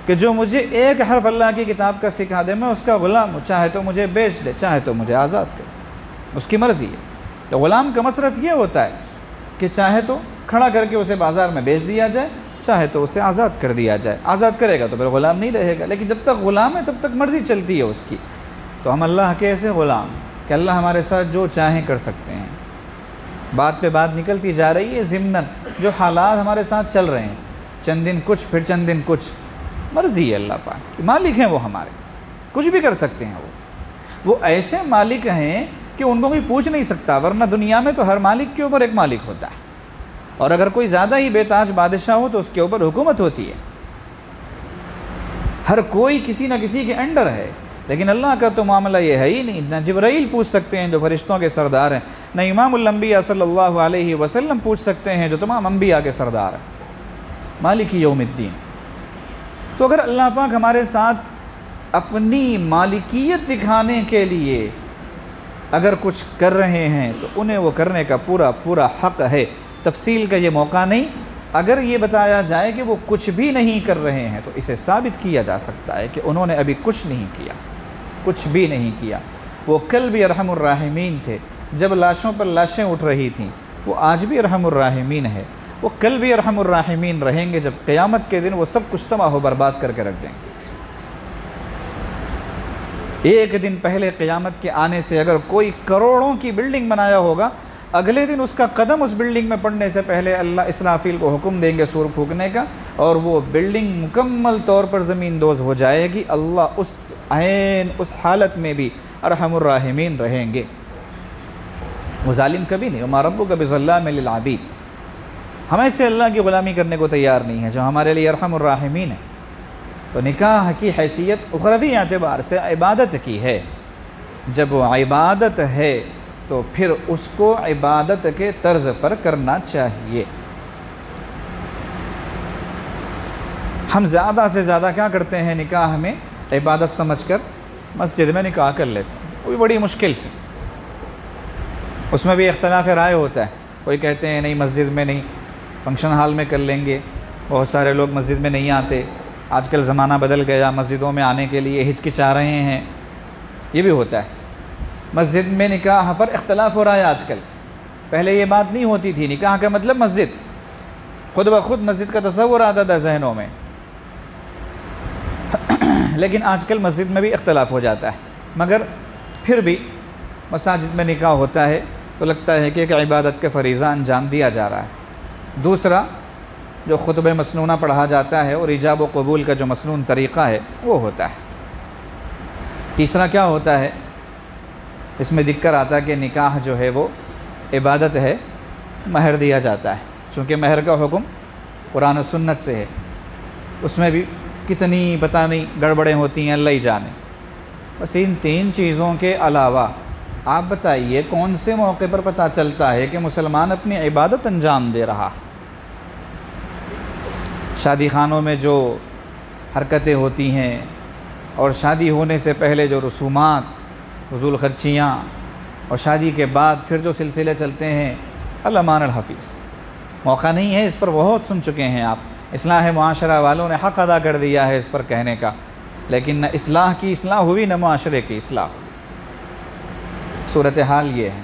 کہ جو مجھے ایک حرف اللہ کی کتاب کا سکھا دے میں اس کا غلام ہوں، چاہے تو مجھے بیچ دے چاہے تو مجھے آزاد کر دے، اس کی مرضی ہے۔ تو غلام کا مصرف یہ ہوتا ہے کہ چاہے تو کھڑا کر کے اسے بازار میں بیچ دیا جائے، چاہے تو اسے آزاد کر دیا جائے۔ آزاد کرے گا تو پھر غلام نہیں رہے گا، لیکن جب تک غلام ہے تب تک مرضی چلتی ہے اس کی۔ تو ہم اللہ کے ایسے غلام کہ اللہ ہمارے ساتھ جو چاہیں کر سکتے ہیں۔ بات پہ بات نکلتی جا رہی ہے ضمناً جو حالات ہمارے ساتھ چل رہے ہیں، چند دن کچھ پھر چند دن کچھ، مرضی ہے اللہ پاک کی، مالک ہیں وہ ہمارے، کچھ بھی کر سکتے ہیں۔ وہ ایسے مالک ہیں کہ ان کو کوئی پوچھ نہیں سکتا، ورنہ دنیا میں تو ہر مالک کے اوپر ایک مالک ہوتا ہے، اور اگر کوئی زیادہ ہی بے تاج بادشاہ ہو تو اس کے اوپر حکومت ہوتی ہے۔ ہر کوئی کسی نہ کسی کے انڈر ہے، لیکن اللہ کا تو معاملہ یہ ہے ہی نہیں۔ نہ جبرائیل پوچھ سکتے ہیں جو فرشتوں کے سردار ہیں، نہ امام الانبیاء صلی اللہ علیہ وسلم پوچھ سکتے ہیں جو تمام انبیاء کے سردار ہیں، مالک یوم الدین۔ تو اگر اللہ پاک ہمارے ساتھ اپنی مالکیت دکھانے کے لیے اگر کچھ کر رہے ہیں تو انہیں وہ کرنے کا پورا پورا حق ہے۔ تفصیل کا یہ موقع نہیں۔ اگر یہ بتایا جائے کہ وہ کچھ بھی نہیں کر رہے ہیں تو اسے ثابت کیا جا سکتا ہے کہ انہوں نے ابھی کچھ نہیں کیا، کچھ بھی نہیں کیا۔ وہ کل بھی ارحم الراحمین تھے، جب لاشوں پر لاشیں اٹھ رہی تھیں، وہ آج بھی ارحم الراحمین ہے۔ وہ کل بھی ارحم الراحمین رہیں گے، جب قیامت کے دن وہ سب کچھ تباہ و برباد کر کے رکھ دیں گے۔ ایک دن پہلے قیامت کے آنے سے اگر کوئی کروڑوں کی بلڈنگ بنایا ہوگا، اگلے دن اس کا قدم اس بلڈنگ میں پڑنے سے پہلے اللہ اسرافیل کو حکم دیں گے سور پھونکنے کا، اور وہ بلڈنگ مکمل طور پر زمین دوز ہو جائے گی۔ اللہ اس حالت میں بھی ارحم الراحمین رہیں گے، وہ ظالم کبھی نہیں۔ وما ربک بظلام للعبید، ہمیں سے اللہ کی غلامی کرنے کو تیار نہیں ہے، جو ہمارے لیے ارحم الراحمین ہے۔ تو نکاح کی حیثیت اخروی اعتبار سے عبادت کی ہے، جب وہ عبادت ہے تو پھر اس کو عبادت کے طرز پر کرنا چاہیے۔ ہم زیادہ سے زیادہ کیا کرتے ہیں نکاح میں عبادت سمجھ کر مسجد میں نکاح کر لیتے ہیں، وہ بھی بڑی مشکل سے۔ اس میں بھی اختلاف رائے ہوتا ہے، کوئی کہتے ہیں نہیں مسجد میں نہیں، فنکشن ہال میں کر لیں گے۔ بہت سارے لوگ مسجد میں نہیں آتے، آج کل زمانہ بدل گیا، مسجدوں میں آنے کے لیے ہچکچا رہے ہیں، یہ بھی ہوتا ہے۔ مسجد میں نکاح پر اختلاف ہو رہا ہے آج کل، پہلے یہ بات نہیں ہوتی تھی، نکاح کا مطلب مسجد، خود بخود مسجد کا تصور آتا تھا ذہنوں میں، لیکن آج کل مسجد میں بھی اختلاف ہو جاتا ہے۔ مگر پھر بھی مساجد میں نکاح ہوتا ہے تو لگتا ہے کہ ایک عبادت کے فریضہ انجام دیا جا رہا ہے۔ دوسرا جو خطبہ مسنونہ پڑھا جاتا ہے اور ایجاب و قبول کا جو مسنون طریقہ ہے وہ ہوتا ہے۔ تیسرا کیا ہوتا ہے، اس میں ذکر آتا ہے کہ نکاح جو ہے وہ عبادت ہے، مہر دیا جاتا ہے، چونکہ مہر کا حکم قرآن و سنت سے ہے، اس میں بھی کتنی پتہ نہیں گڑبڑیں ہوتی ہیں، اللہ ہی جانے۔ بس ان تین چیزوں کے علاوہ آپ بتائیے کون سے موقع پر پتہ چلتا ہے کہ مسلمان اپنی عبادت انجام دے رہا؟ شادی خانوں میں جو حرکتیں ہوتی ہیں اور شادی ہونے سے پہلے جو رسومات، فضول خرچیاں، اور شادی کے بعد پھر جو سلسلے چلتے ہیں، الامان الحفیظ، موقع نہیں ہے، اس پر بہت سن چکے ہیں آپ۔ اصلاح معاشرہ والوں نے حق ادا کر دیا ہے اس پر کہنے کا، لیکن نہ اصلاح کی اصلاح ہوئی نہ معاشرے کی اصلاح۔ صورتحال یہ ہے،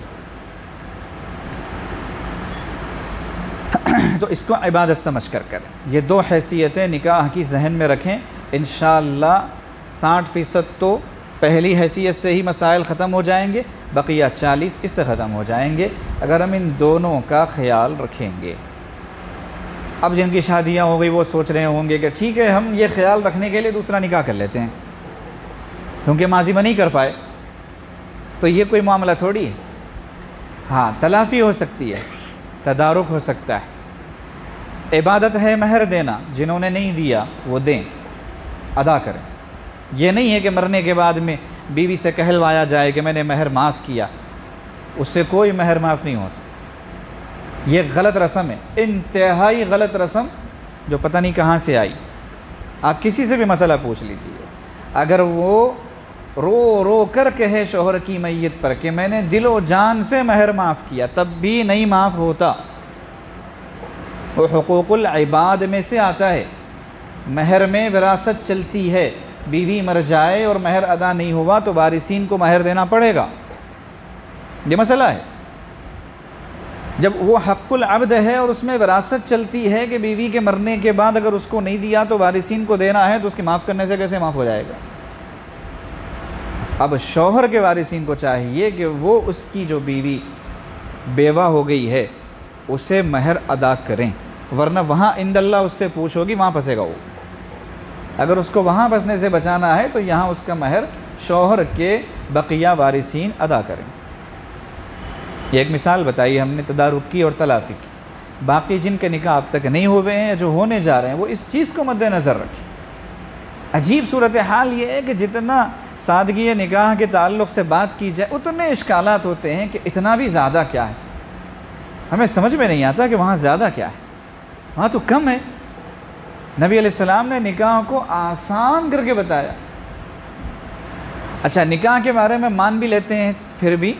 تو اس کو عبادت سمجھ کر کریں۔ یہ دو حیثیتیں نکاح کی ذہن میں رکھیں، انشاءاللہ 60% تو پہلی حیثیت سے ہی مسائل ختم ہو جائیں گے، بقیہ 40 اس سے ختم ہو جائیں گے اگر ہم ان دونوں کا خیال رکھیں گے۔ اب جن کی شادیاں ہو گئی وہ سوچ رہے ہوں گے کہ ٹھیک ہے ہم یہ خیال رکھنے کے لیے دوسرا نکاح کر لیتے ہیں، کیونکہ ماضی میں نہیں کر پائے، تو یہ کوئی معاملہ تھوڑی ہے۔ ہاں تلافی ہو سکتی ہے، تدارک ہو سکتا ہے۔ عبادت ہے مہر دینا، جنہوں نے نہیں دیا وہ دیں، ادا کریں۔ یہ نہیں ہے کہ مرنے کے بعد میں بیوی سے کہلوایا جائے کہ میں نے مہر معاف کیا، اس سے کوئی مہر معاف نہیں ہوتا۔ یہ غلط رسم ہے، انتہائی غلط رسم، جو پتہ نہیں کہاں سے آئی۔ آپ کسی سے بھی مسئلہ پوچھ لیجیے، اگر وہ رو رو کر کہے شوہر کی میت پر کہ میں نے دل و جان سے مہر معاف کیا، تب بھی نہیں معاف ہوتا۔ وہ حقوق العباد میں سے آتا ہے۔ مہر میں وراثت چلتی ہے، بیوی مر جائے اور مہر ادا نہیں ہوا تو وارثین کو مہر دینا پڑے گا، یہ مسئلہ ہے۔ جب وہ حق العبد ہے اور اس میں وراثت چلتی ہے کہ بیوی کے مرنے کے بعد اگر اس کو نہیں دیا تو وارثین کو دینا ہے، تو اس کے معاف کرنے سے کیسے معاف ہو جائے گا؟ اب شوہر کے وارثین کو چاہیے کہ وہ اس کی جو بیوی بیوہ ہو گئی ہے اسے مہر ادا کریں، ورنہ وہاں عند اللہ اس سے پوچھ ہوگی، وہاں پھنسے گا وہ۔ اگر اس کو وہاں پھنسنے سے بچانا ہے تو یہاں اس کا مہر شوہر کے بقیہ وارثین ادا کریں۔ یہ ایک مثال بتائی ہم نے تدارک کی اور تلافی کی۔ باقی جن کے نکاح اب تک نہیں ہوئے ہیں، جو ہونے جا رہے ہیں، وہ اس چیز کو مد نظر رکھیں۔ عجیب صورتحال یہ ہے کہ جتنا سادگی نکاح کے تعلق سے بات کی جائے اتنے اشکالات ہوتے ہیں کہ اتنا بھی زیادہ کیا ہے، ہمیں سمجھ میں نہیں آتا کہ وہاں زیادہ کیا ہے، وہاں تو کم ہے۔ نبی علیہ السلام نے نکاح کو آسان کر کے بتایا۔ اچھا نکاح کے بارے میں مان بھی لیتے ہیں، پھر بھی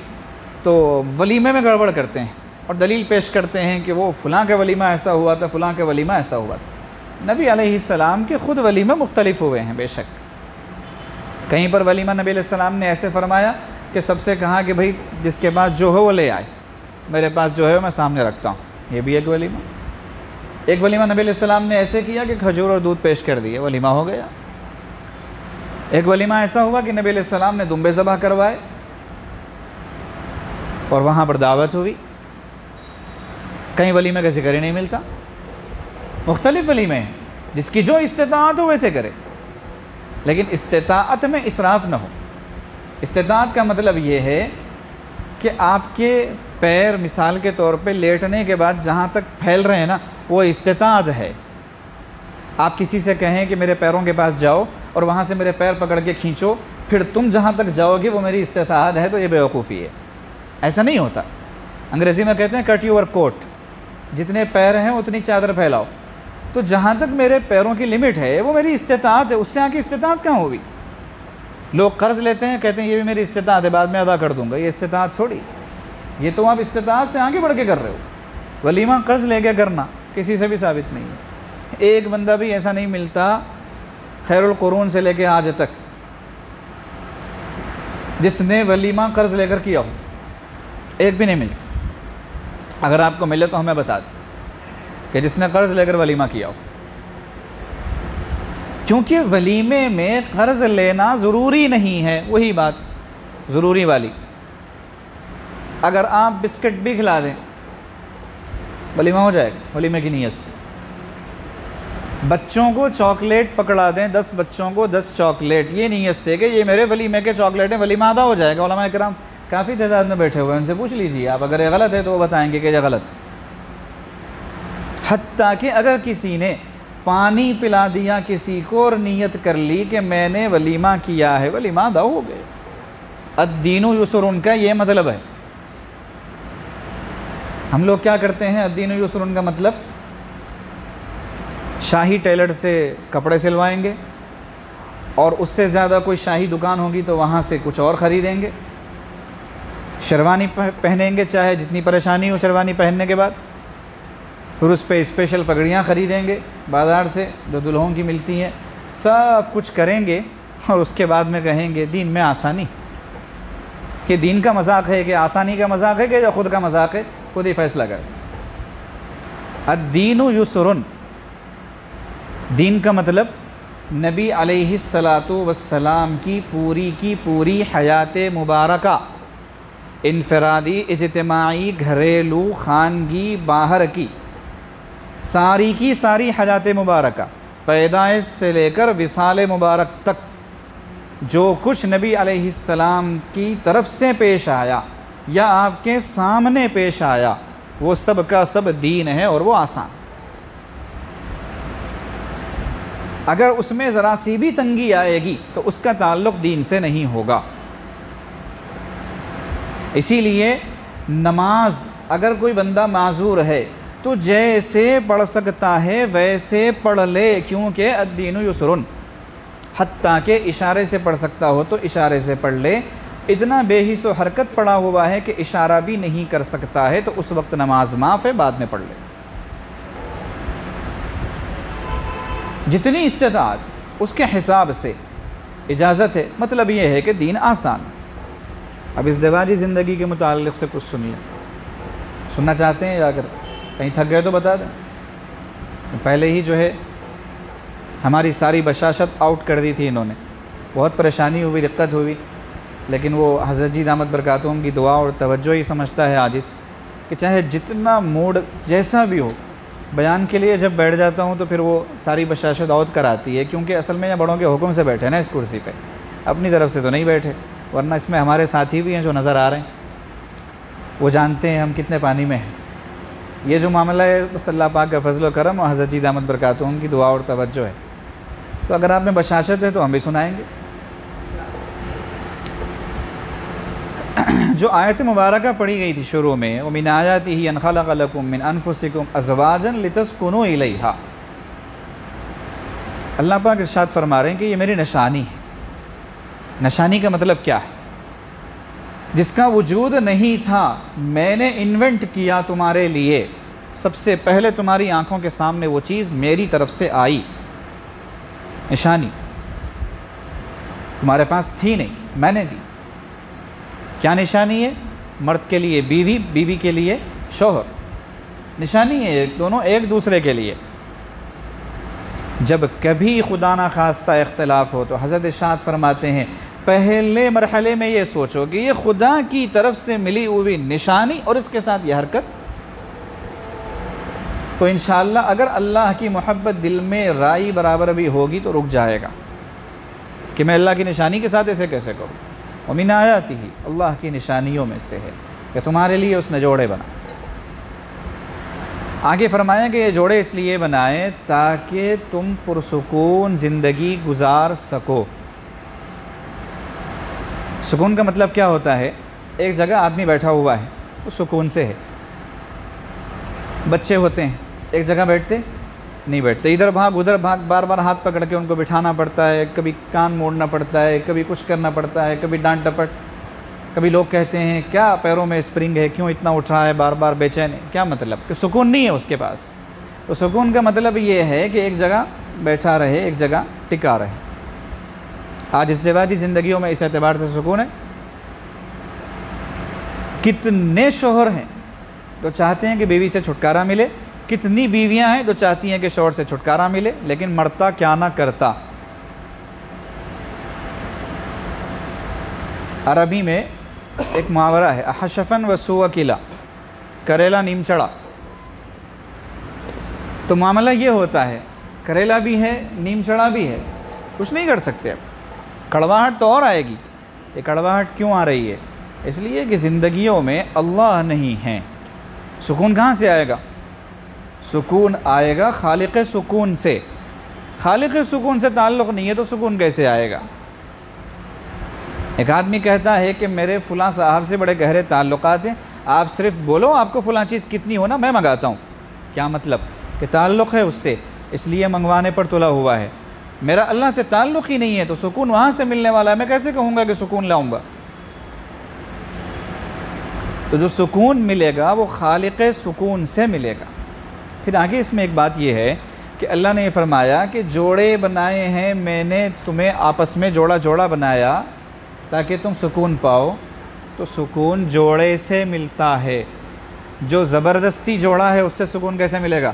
تو ولیمے میں گڑبڑ کرتے ہیں اور دلیل پیش کرتے ہیں کہ وہ فلاں کا ولیمہ ایسا ہوا تھا، فلاں کا ولیمہ ایسا ہوا تھا۔ نبی علیہ السلام کے خود ولیمے مختلف ہوئے ہیں، بے شک کہیں پر ولیمہ نبی علیہ السلام نے ایسے فرمایا کہ سب سے کہا کہ بھائی جس کے پاس جو ہو وہ لے آئے، میرے پاس جو ہے میں سامنے رکھتا ہوں، یہ بھی ایک ولیمہ۔ ایک ولیمہ نبی علیہ السلام نے ایسے کیا کہ کھجور اور دودھ پیش کر دیے، ولیمہ ہو گیا۔ ایک ولیمہ ایسا ہوا کہ نبی علیہ السلام نے دمبے ذبح کروائے اور وہاں پر دعوت ہوئی۔ کہیں ولیمے کا ذکر ہی نہیں ملتا، مختلف ولیمے ہیں، جس کی جو استطاعت ہو ویسے کرے، لیکن استطاعت میں اسراف نہ ہو۔ استطاعت کا مطلب یہ ہے کہ آپ کے پیر مثال کے طور پہ لیٹنے کے بعد جہاں تک پھیل رہے ہیں نا، وہ استطاعت ہے۔ آپ کسی سے کہیں کہ میرے پیروں کے پاس جاؤ اور وہاں سے میرے پیر پکڑ کے کھینچو، پھر تم جہاں تک جاؤ گے وہ میری استطاعت ہے، تو یہ بیوقوفی ہے۔ ایسا نہیں ہوتا۔ انگریزی میں کہتے ہیں کٹ یور کوٹ، جتنے پیر ہیں اتنی چادر پھیلاؤ۔ تو جہاں تک میرے پیروں کی لمٹ ہے وہ میری استطاعت ہے، اس سے آگے استطاعت کہاں ہوگی؟ لوگ قرض لیتے ہیں، کہتے ہیں یہ بھی میری استطاعت ہے، بعد میں ادا کر دوں گا۔ یہ استطاعت تھوڑی، یہ تو آپ استطاعت سے آگے بڑھ کے کر رہے ہو۔ ولیمہ قرض لے کے کرنا کسی سے بھی ثابت نہیں ہے۔ ایک بندہ بھی ایسا نہیں ملتا خیر القرون سے لے کے آج تک جس نے ولیمہ قرض لے کر کیا ہو، ایک بھی نہیں ملتا۔ اگر آپ کو ملے تو ہمیں بتا دیں کہ جس نے قرض لے کر ولیمہ کیا ہو، کیونکہ ولیمے میں قرض لینا ضروری نہیں ہے۔ وہی بات ضروری والی، اگر آپ بسکٹ بھی کھلا دیں ولیمہ ہو جائے گا ولیمے کی نیت سے۔ بچوں کو چاکلیٹ پکڑا دیں، 10 بچوں کو 10 چاکلیٹ، یہ نیت سے کہ یہ میرے ولیمے کے چاکلیٹ ہیں، ولیمہ ادا ہو جائے گا۔ علماء کرام کافی تعداد میں بیٹھے ہوئے ہیں، ان سے پوچھ لیجیے آپ، اگر یہ غلط ہے تو وہ بتائیں گے کہ یہ غلط ہے۔ حتیٰ کہ اگر کسی نے پانی پلا دیا کسی کو اور نیت کر لی کہ میں نے ولیمہ کیا ہے، ولیمہ ادا ہو گئے۔ الدین یسر، ان کا یہ مطلب ہے۔ ہم لوگ کیا کرتے ہیں؟ الدین یسر کا مطلب شاہی ٹیلر سے کپڑے سلوائیں گے، اور اس سے زیادہ کوئی شاہی دکان ہوگی تو وہاں سے کچھ اور خریدیں گے، شیروانی پہنیں گے، چاہے جتنی پریشانی ہو شیروانی پہننے کے بعد، پھر اس پہ اسپیشل پگڑیاں خریدیں گے بازار سے جو دلہوں کی ملتی ہیں، سب کچھ کریں گے، اور اس کے بعد میں کہیں گے دین میں آسانی، کہ دین کا مذاق ہے کہ آسانی کا مذاق ہے کہ یا خود کا مذاق ہے، خود ہی فیصلہ کریں۔ الدین یسر، دین کا مطلب نبی علیہ الصلاۃ والسلام کی پوری حیات مبارکہ، انفرادی، اجتماعی، گھریلو، خانگی، باہر کی ساری حیات مبارکہ، پیدائش سے لے کر وصال مبارک تک جو کچھ نبی علیہ السلام کی طرف سے پیش آیا یا آپ کے سامنے پیش آیا، وہ سب کا سب دین ہے، اور وہ آسان۔ اگر اس میں ذرا سی بھی تنگی آئے گی تو اس کا تعلق دین سے نہیں ہوگا۔ اسی لیے نماز اگر کوئی بندہ معذور ہے تو جیسے پڑھ سکتا ہے ویسے پڑھ لے، کیونکہ الدین یسر، حتیٰ کہ اشارے سے پڑھ سکتا ہو تو اشارے سے پڑھ لے۔ اتنا بے حس و حرکت پڑا ہوا ہے کہ اشارہ بھی نہیں کر سکتا ہے تو اس وقت نماز معاف ہے، بعد میں پڑھ لے۔ جتنی استطاعت اس کے حساب سے اجازت ہے۔ مطلب یہ ہے کہ دین آسان۔ اب ازدواجی زندگی کے متعلق سے کچھ سن لیں، سننا چاہتے ہیں یا اگر کہیں تھک گئے تو بتا دیں۔ پہلے ہی جو ہے ہماری ساری بشاشت آؤٹ کر دی تھی انہوں نے، بہت پریشانی ہوئی، دقت ہوئی، لیکن وہ حضرت جی دامت برکاتہم کی دعا اور توجہ ہی سمجھتا ہے عاجز، کہ چاہے جتنا موڈ جیسا بھی ہو، بیان کے لیے جب بیٹھ جاتا ہوں تو پھر وہ ساری بشاشت آؤٹ کراتی ہے، کیونکہ اصل میں یہ بڑوں کے حکم سے بیٹھے نا اس کرسی پہ، اپنی طرف سے تو نہیں بیٹھے، ورنہ اس میں ہمارے ساتھی بھی ہیں جو نظر آ رہے ہیں، وہ جانتے ہیں ہم کتنے پانی میں ہیں۔ یہ جو معاملہ ہے بس اللہ پاک کا فضل و کرم اور حضرت جی دامت برکاتہم کی دعا اور توجہ ہے، تو اگر آپ میں بشاشت ہے تو ہم بھی سنائیں گے۔ جو آیت مبارکہ پڑھی گئی تھی شروع میں، وَمِنْ آیَاتِهِ أَنْ خَلَقَ لَكُم مِّنْ أَنفُسِكُمْ أَزْوَاجًا لِتَسْكُنُوا إِلَيْهَا، اللہ پاک ارشاد فرما رہے ہیں کہ یہ میری نشانی ہے۔ نشانی کا مطلب کیا ہے؟ جس کا وجود نہیں تھا میں نے انوینٹ کیا تمہارے لیے، سب سے پہلے تمہاری آنکھوں کے سامنے وہ چیز میری طرف سے آئی، نشانی تمہارے پاس تھی نہیں، میں نے دی۔ کیا نشانی ہے؟ مرد کے لیے بیوی، بیوی کے لیے شوہر، نشانی ہے ایک، دونوں ایک دوسرے کے لیے۔ جب کبھی خدا نہ خواستہ اختلاف ہو تو حضرت ارشاد فرماتے ہیں پہلے مرحلے میں یہ سوچو کہ یہ خدا کی طرف سے ملی ہوئی نشانی اور اس کے ساتھ یہ حرکت، تو انشاءاللہ اگر اللہ کی محبت دل میں رائی برابر بھی ہوگی تو رک جائے گا کہ میں اللہ کی نشانی کے ساتھ ایسے کیسے کروں۔ وَمِنْ آیَاتِهِ، اللہ کی نشانیوں میں سے ہے کہ تمہارے لیے اس نے جوڑے بنا۔ آگے فرمایا کہ یہ جوڑے اس لیے بنائے تاکہ تم پرسکون زندگی گزار سکو۔ سکون کا مطلب کیا ہوتا ہے؟ ایک جگہ آدمی بیٹھا ہوا ہے، وہ سکون سے ہے۔ بچے ہوتے ہیں ایک جگہ بیٹھتے نہیں بیٹھتے، ادھر بھاگ ادھر بھاگ، بار بار ہاتھ پکڑ کے ان کو بٹھانا پڑتا ہے، کبھی کان موڑنا پڑتا ہے، کبھی کچھ کرنا پڑتا ہے، کبھی ڈانٹ ٹپٹ، کبھی لوگ کہتے ہیں کیا پیروں میں اسپرنگ ہے، کیوں اتنا اٹھ رہا ہے بار بار بے چین ہے، کیا مطلب کہ سکون نہیں ہے اس کے پاس۔ تو سکون کا مطلب یہ ہے کہ ایک جگہ بیٹھا رہے، ایک جگہ ٹکا رہے۔ آج ازدواجی زندگیوں میں اس اعتبار سے سکون ہے، کتنے شوہر ہیں جو چاہتے ہیں کہ بیوی سے چھٹکارا ملے، کتنی بیویاں ہیں جو چاہتی ہیں کہ شوہر سے چھٹکارا ملے، لیکن مرتا کیا نہ کرتا۔ عربی میں ایک محاورہ ہے احشفن وسوء کلا، کریلا نیم چڑا۔ تو معاملہ یہ ہوتا ہے کریلا بھی ہے نیم چڑا بھی ہے، کچھ نہیں کر سکتے۔ اب کڑواہٹ تو اور آئے گی۔ یہ کڑواہٹ کیوں آ رہی ہے؟ اس لیے کہ زندگیوں میں اللہ نہیں ہیں۔ سکون کہاں سے آئے گا؟ سکون آئے گا خالق سکون سے۔ خالق سکون سے تعلق نہیں ہے تو سکون کیسے آئے گا؟ ایک آدمی کہتا ہے کہ میرے فلاں صاحب سے بڑے گہرے تعلقات ہیں، آپ صرف بولو آپ کو فلاں چیز کتنی ہونا میں منگاتا ہوں۔ کیا مطلب؟ کہ تعلق ہے اس سے، اس لیے منگوانے پر تلا ہوا ہے۔ میرا اللہ سے تعلق ہی نہیں ہے تو سکون وہاں سے ملنے والا ہے، میں کیسے کہوں گا کہ سکون لاؤں گا؟ تو جو سکون ملے گا وہ خالق سکون سے ملے گا۔ پھر آگے اس میں ایک بات یہ ہے کہ اللہ نے یہ فرمایا کہ جوڑے بنائے ہیں میں نے تمہیں، آپس میں جوڑا جوڑا بنایا تاکہ تم سکون پاؤ۔ تو سکون جوڑے سے ملتا ہے۔ جو زبردستی جوڑا ہے اس سے سکون کیسے ملے گا؟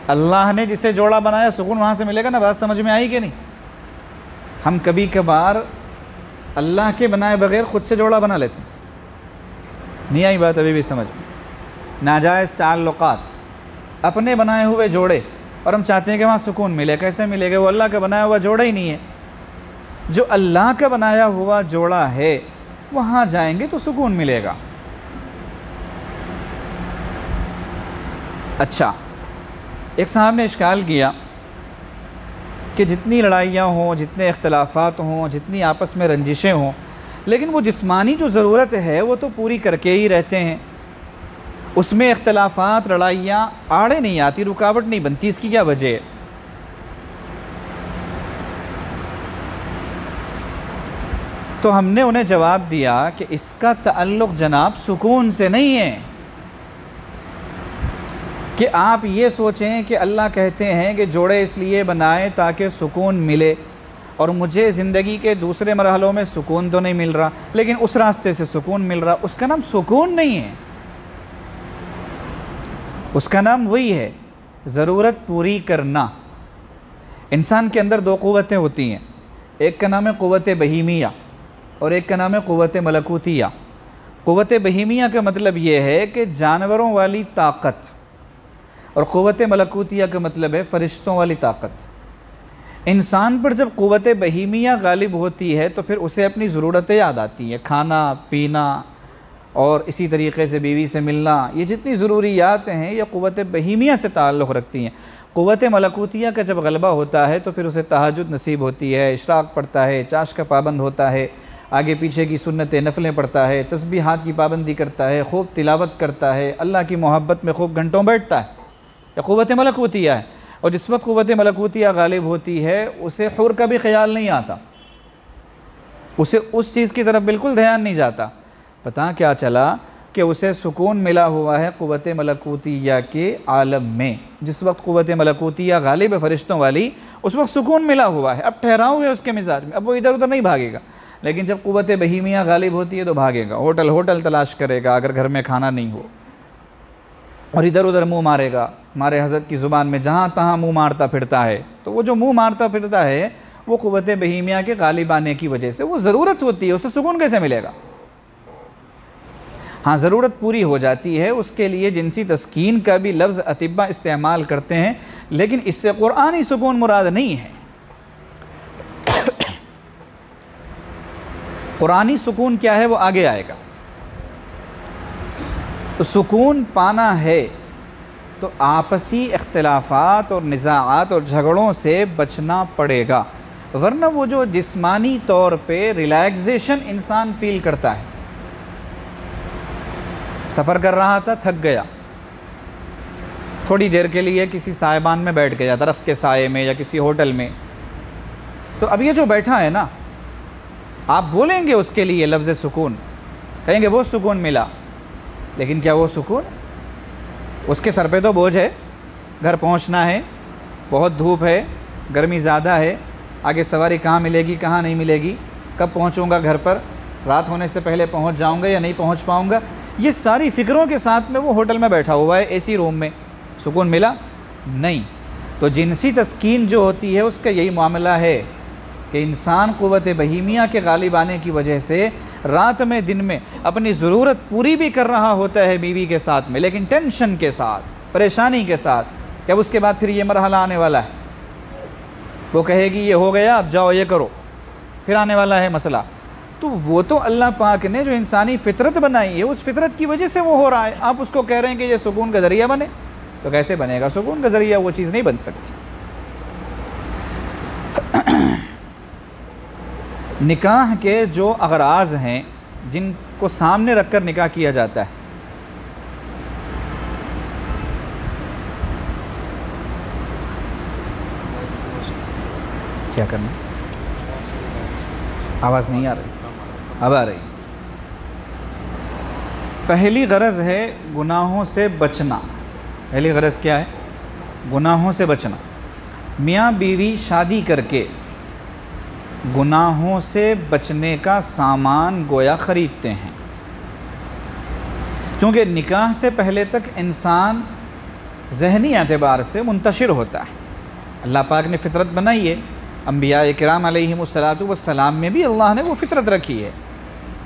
اللہ نے جسے جوڑا بنایا سکون وہاں سے ملے گا نا۔ بات سمجھ میں آئی کہ نہیں؟ ہم کبھی کبھار اللہ کے بنائے بغیر خود سے جوڑا بنا لیتے ہیں۔ نہیں آئی بات ابھی بھی سمجھ میں؟ ناجائز تعلقات، اپنے بنائے ہوئے جوڑے، اور ہم چاہتے ہیں کہ وہاں سکون ملے۔ کیسے ملے گا؟ وہ اللہ کا بنایا ہوا جوڑا ہی نہیں ہے۔ جو اللہ کا بنایا ہوا جوڑا ہے وہاں جائیں گے تو سکون ملے گا۔ اچھا، ایک صاحب نے اشکال کیا کہ جتنی لڑائیاں ہوں، جتنے اختلافات ہوں، جتنی آپس میں رنجشیں ہوں، لیکن وہ جسمانی جو ضرورت ہے وہ تو پوری کر کے ہی رہتے ہیں۔ اس میں اختلافات، لڑائیاں آڑے نہیں آتی، رکاوٹ نہیں بنتی۔ اس کی کیا وجہ ہے؟ تو ہم نے انہیں جواب دیا کہ اس کا تعلق جناب سکون سے نہیں ہے کہ آپ یہ سوچیں کہ اللہ کہتے ہیں کہ جوڑے اس لیے بنائے تاکہ سکون ملے، اور مجھے زندگی کے دوسرے مرحلوں میں سکون تو نہیں مل رہا لیکن اس راستے سے سکون مل رہا۔ اس کا نام سکون نہیں ہے، اس کا نام وہی ہے ضرورت پوری کرنا۔ انسان کے اندر دو قوتیں ہوتی ہیں، ایک کا نام ہے قوت بہیمیہ اور ایک کا نام ہے قوت ملکوتیہ۔ قوت بہیمیہ کا مطلب یہ ہے کہ جانوروں والی طاقت، اور قوت ملکوتیہ کا مطلب ہے فرشتوں والی طاقت۔ انسان پر جب قوت بہیمیہ غالب ہوتی ہے تو پھر اسے اپنی ضرورتیں یاد آتی ہیں، کھانا پینا اور اسی طریقے سے بیوی سے ملنا، یہ جتنی ضروریات ہیں یہ قوت بہیمیہ سے تعلق رکھتی ہیں۔ قوت ملکوتیہ کا جب غلبہ ہوتا ہے تو پھر اسے تہجد نصیب ہوتی ہے، اشراق پڑھتا ہے، چاشت کا پابند ہوتا ہے، آگے پیچھے کی سنتیں نفلیں پڑھتا ہے، تسبیحات کی پابندی کرتا ہے، خوب تلاوت کرتا ہے، اللہ کی محبت میں خوب گھنٹوں بیٹھتا ہے۔ یہ قوت ملکوتیہ ہے، اور جس وقت قوت ملکوتیہ غالب ہوتی ہے اسے حور کا بھی خیال نہیں آتا، اسے اس چیز کی طرف بالکل دھیان نہیں جاتا۔ پتہ کیا چلا کہ اسے سکون ملا ہوا ہے قوت ملکوتیہ کے عالم میں۔ جس وقت قوت ملکوتیہ غالب ہے فرشتوں والی، اس وقت سکون ملا ہوا ہے، اب ٹھہراؤ ہے اس کے مزاج میں، اب وہ ادھر ادھر نہیں بھاگے گا۔ لیکن جب قوت بہیمیہ غالب ہوتی ہے تو بھاگے گا، ہوٹل تلاش کرے گا اگر گھر میں کھانا نہیں ہو۔ اور ادھر ادھر منہ مارے گا، ہمارے حضرت کی زبان میں جہاں تہاں منہ مارتا پھرتا ہے، تو وہ جو منہ مارتا پھرتا ہے وہ قوت بہیمیہ کے غالب آنے کی وجہ سے وہ ضرورت ہوتی ہے، اسے سکون کیسے ملے گا؟ ہاں ضرورت پوری ہو جاتی ہے، اس کے لیے جنسی تسکین کا بھی لفظ اطباء استعمال کرتے ہیں، لیکن اس سے قرآنی سکون مراد نہیں ہے۔ قرآنی سکون کیا ہے وہ آگے آئے گا۔ تو سکون پانا ہے تو آپسی اختلافات اور نزاعات اور جھگڑوں سے بچنا پڑے گا، ورنہ وہ جو جسمانی طور پہ ریلیکسیشن انسان فیل کرتا ہے، سفر کر رہا تھا، تھک گیا، تھوڑی دیر کے لیے کسی سائبان میں بیٹھ گیا، درخت کے سائے میں یا کسی ہوٹل میں، تو اب یہ جو بیٹھا ہے نا، آپ بولیں گے اس کے لیے لفظ سکون، کہیں گے وہ سکون ملا، لیکن کیا وہ سکون؟ اس کے سر پہ تو بوجھ ہے، گھر پہنچنا ہے، بہت دھوپ ہے، گرمی زیادہ ہے، آگے سواری کہاں ملے گی کہاں نہیں ملے گی، کب پہنچوں گا گھر پر، رات ہونے سے پہلے پہنچ جاؤں گا یا نہیں پہنچ پاؤں گا، یہ ساری فکروں کے ساتھ میں وہ ہوٹل میں بیٹھا ہوا ہے، اے سی روم میں، سکون ملا؟ نہیں۔ تو جنسی تسکین جو ہوتی ہے اس کا یہی معاملہ ہے کہ انسان قوت بہیمیہ کے غالب آنے کی وجہ سے رات میں دن میں اپنی ضرورت پوری بھی کر رہا ہوتا ہے بیوی کے ساتھ میں، لیکن ٹینشن کے ساتھ، پریشانی کے ساتھ کہ اب اس کے بعد پھر یہ مرحلہ آنے والا ہے، وہ کہے گی یہ ہو گیا اب جاؤ یہ کرو، پھر آنے والا ہے مسئلہ۔ تو وہ تو اللہ پاک نے جو انسانی فطرت بنائی ہے اس فطرت کی وجہ سے وہ ہو رہا ہے، آپ اس کو کہہ رہے ہیں کہ یہ سکون کا ذریعہ بنے، تو کیسے بنے گا؟ سکون کا ذریعہ وہ چیز نہیں بن سکتی۔ نکاح کے جو اغراض ہیں جن کو سامنے رکھ کر نکاح کیا جاتا ہے، کیا کرنا؟ آواز نہیں آ رہی؟ اب آ رہی۔ پہلی غرض ہے گناہوں سے بچنا۔ پہلی غرض کیا ہے؟ گناہوں سے بچنا۔ میاں بیوی شادی کر کے گناہوں سے بچنے کا سامان گویا خریدتے ہیں، کیونکہ نکاح سے پہلے تک انسان ذہنی اعتبار سے منتشر ہوتا ہے۔ اللہ پاک نے فطرت بنائی ہے، انبیاء کرام علیہم السلام میں بھی اللہ نے وہ فطرت رکھی ہے،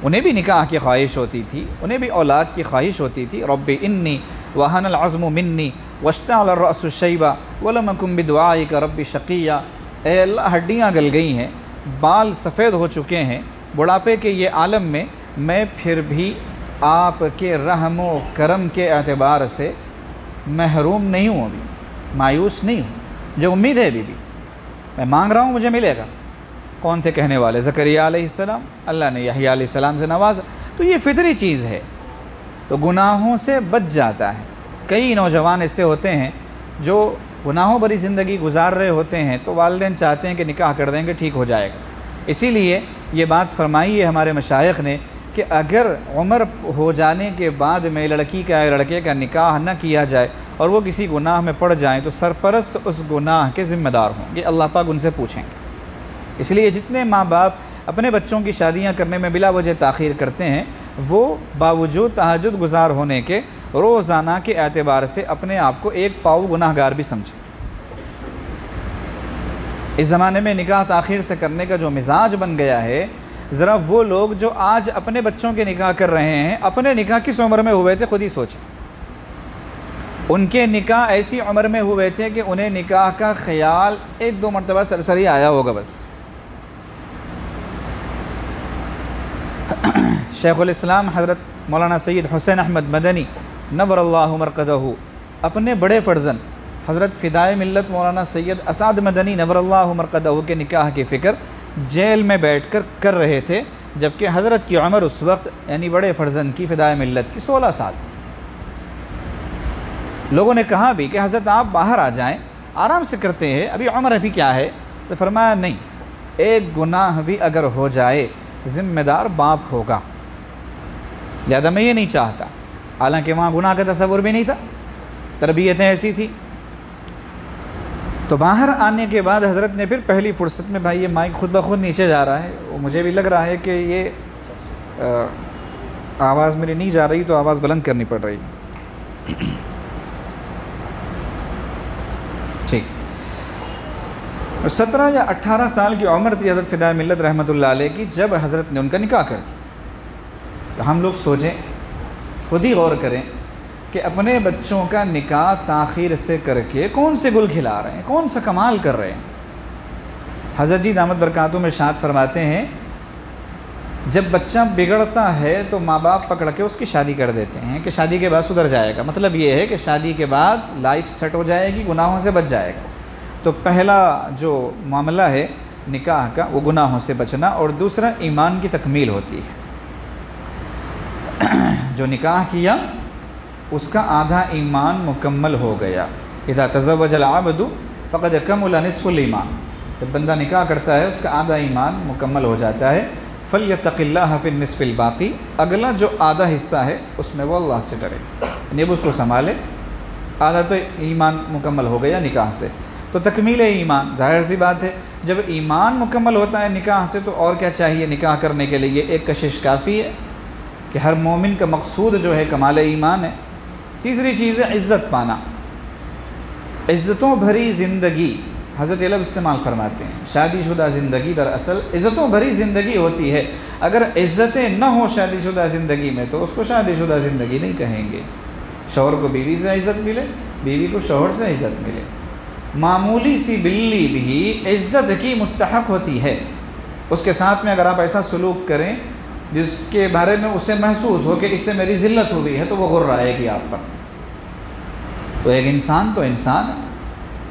انہیں بھی نکاح کی خواہش ہوتی تھی، انہیں بھی اولاد کی خواہش ہوتی تھی۔ رب انی وہن العظم منی واشتعل الرأس شیبا ولم اکن بدعائک رب شقیا۔ اے اللہ ہڈیاں گل گئی ہیں، بال سفید ہو چکے ہیں، بڑھاپے کے یہ عالم میں پھر بھی آپ کے رحم و کرم کے اعتبار سے محروم نہیں ہوں، ابھی مایوس نہیں ہوں، مجھے امید ہے ابھی بھی، میں مانگ رہا ہوں مجھے ملے گا۔ کون تھے کہنے والے؟ زکریہ علیہ السلام، اللہ نے یحییٰ علیہ السلام سے نوازا۔ تو یہ فطری چیز ہے، تو گناہوں سے بچ جاتا ہے۔ کئی نوجوان ایسے ہوتے ہیں جو گناہوں بھری زندگی گزار رہے ہوتے ہیں، تو والدین چاہتے ہیں کہ نکاح کر دیں گے ٹھیک ہو جائے گا، اسی لیے یہ بات فرمائی ہے ہمارے مشائخ نے کہ اگر عمر ہو جانے کے بعد میں لڑکی کا یا لڑکے کا نکاح نہ کیا جائے اور وہ کسی گناہ میں پڑ جائیں تو سرپرست اس گناہ کے ذمہ دار ہوں گے، اللہ پاک ان سے پوچھیں گے۔ اس لیے جتنے ماں باپ اپنے بچوں کی شادیاں کرنے میں بلا وجہ تاخیر کرتے ہیں، وہ باوجود تہجد گزار ہونے کے روزانہ کے اعتبار سے اپنے آپ کو ایک پاؤ گناہ گار بھی سمجھیں۔ اس زمانے میں نکاح تاخیر سے کرنے کا جو مزاج بن گیا ہے، ذرا وہ لوگ جو آج اپنے بچوں کے نکاح کر رہے ہیں، اپنے نکاح کس عمر میں ہوئے تھے خود ہی سوچیں۔ ان کے نکاح ایسی عمر میں ہوئے تھے کہ انہیں نکاح کا خیال ایک دو مرتبہ سرسری آیا ہوگا بس۔ شیخ الاسلام حضرت مولانا سید حسین احمد مدنی نور اللہ مرقدہ اپنے بڑے فرزند حضرت فدائے ملت مولانا سید اسعد مدنی نور اللہ مرقدہ کے نکاح کی فکر جیل میں بیٹھ کر کر رہے تھے، جبکہ حضرت کی عمر اس وقت یعنی بڑے فرزند کی فدائے ملت کی 16 سال تھی۔ لوگوں نے کہا بھی کہ حضرت آپ باہر آ جائیں، آرام سے کرتے ہیں، ابھی عمر ابھی کیا ہے؟ تو فرمایا نہیں، ایک گناہ بھی اگر ہو جائے ذمہ دار باپ ہوگا، لہذا میں یہ نہیں چاہتا۔ حالانکہ وہاں گناہ کا تصور بھی نہیں تھا، تربیتیں ایسی تھی۔ تو باہر آنے کے بعد حضرت نے پھر پہلی فرصت میں، بھائی یہ مائک خود بخود نیچے جا رہا ہے، وہ مجھے بھی لگ رہا ہے کہ یہ آواز میری نہیں جا رہی تو آواز بلند کرنی پڑ رہی۔ ٹھیک. 17 یا 18 سال کی عمر تھی حضرت فدائے ملت رحمۃ اللہ علیہ کی جب حضرت نے ان کا نکاح کر دیا. ہم لوگ سوچیں، خود ہی غور کریں کہ اپنے بچوں کا نکاح تاخیر سے کر کے کون سے گل کھلا رہے ہیں، کون سا کمال کر رہے ہیں. حضرت جی دامت برکاتہم میں ارشاد فرماتے ہیں جب بچہ بگڑتا ہے تو ماں باپ پکڑ کے اس کی شادی کر دیتے ہیں کہ شادی کے بعد سدھر جائے گا. مطلب یہ ہے کہ شادی کے بعد لائف سیٹ ہو جائے گی، گناہوں سے بچ جائے گا. تو پہلا جو معاملہ ہے نکاح کا وہ گناہوں سے بچنا، اور دوسرا ایمان کی تکمیل ہوتی ہے. جو نکاح کیا اس کا آدھا ایمان مکمل ہو گیا. اذا تزوج العبد فقد کمل نصف الایمان. جب بندہ نکاح کرتا ہے اس کا آدھا ایمان مکمل ہو جاتا ہے. فلیتق اللہ فی النصف الباقی. اگلا جو آدھا حصہ ہے اس میں وہ اللہ سے ڈرے، یعنی اب اس کو سنبھالے. آدھا تو ایمان مکمل ہو گیا نکاح سے، تو تکمیل ایمان ظاہر سی بات ہے. جب ایمان مکمل ہوتا ہے نکاح سے تو اور کیا چاہیے نکاح کرنے کے لیے؟ ایک کشش کافی ہے کہ ہر مومن کا مقصود جو ہے کمال ایمان ہے. تیسری چیز ہے عزت پانا، عزتوں بھری زندگی. حضرت علب استعمال فرماتے ہیں شادی شدہ زندگی دراصل عزتوں بھری زندگی ہوتی ہے. اگر عزتیں نہ ہوں شادی شدہ زندگی میں تو اس کو شادی شدہ زندگی نہیں کہیں گے. شوہر کو بیوی سے عزت ملے، بیوی کو شوہر سے عزت ملے. معمولی سی بلی بھی عزت کی مستحق ہوتی ہے. اس کے ساتھ میں اگر آپ ایسا سلوک کریں جس کے بارے میں اسے محسوس ہو کہ اس سے میری ذلت ہوئی ہے تو وہ غر آئے گی آپ پر. تو ایک انسان تو انسان ہے،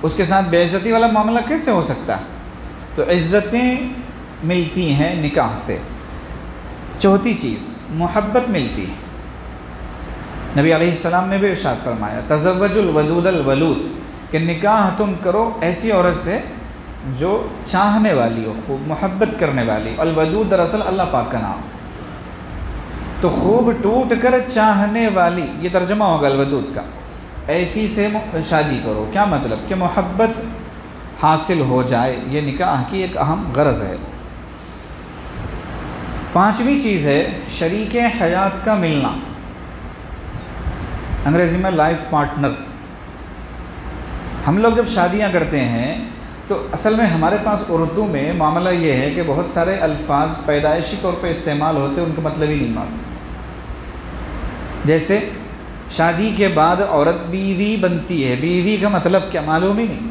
اس کے ساتھ بے عزتی والا معاملہ کیسے ہو سکتا ہے؟ تو عزتیں ملتی ہیں نکاح سے. چوتھی چیز محبت ملتی ہے. نبی علیہ السلام نے بھی ارشاد فرمایا تزوج الودود الولود، کہ نکاح تم کرو ایسی عورت سے جو چاہنے والی ہو، خوب محبت کرنے والی. الودود دراصل اللہ پاک کا نام، تو خوب ٹوٹ کر چاہنے والی یہ ترجمہ ہوگا الودود کا. ایسی سے شادی کرو. کیا مطلب؟ کہ محبت حاصل ہو جائے. یہ نکاح کی ایک اہم غرض ہے. پانچویں چیز ہے شریک حیات کا ملنا، انگریزی میں لائف پارٹنر. ہم لوگ جب شادیاں کرتے ہیں تو اصل میں ہمارے پاس اردو میں معاملہ یہ ہے کہ بہت سارے الفاظ پیدائشی طور پہ استعمال ہوتے ہیں، ان کا مطلب ہی نہیں معلوم. جیسے شادی کے بعد عورت بیوی بنتی ہے، بیوی کا مطلب کیا معلوم ہی نہیں،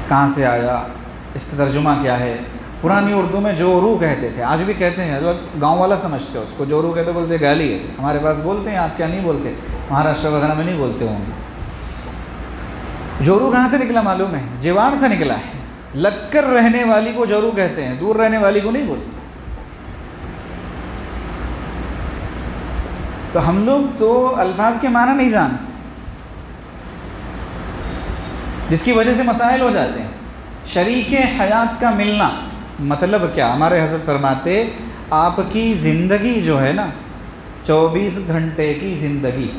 کہاں سے آیا، اس کا ترجمہ کیا ہے. پرانی اردو میں جورو کہتے تھے، آج بھی کہتے ہیں، گاؤں والا سمجھتے اس کو جورو کہتے، بولتے گالی ہے. ہمارے پاس بولتے ہیں، آپ کیا نہیں بولتے؟ مہاراشٹر وغیرہ میں نہیں بولتے ہوں گے. جورو کہاں سے نکلا معلوم ہے؟ جیوان سے نکلا ہے. لگ کر رہنے والی کو جورو کہتے ہیں، دور رہنے والی کو نہیں بولتے. تو ہم لوگ تو الفاظ کے معنی نہیں جانتے، جس کی وجہ سے مسائل ہو جاتے ہیں. شریک حیات کا ملنا مطلب کیا؟ ہمارے حضرت فرماتے آپ کی زندگی جو ہے نا 24 گھنٹے کی زندگی،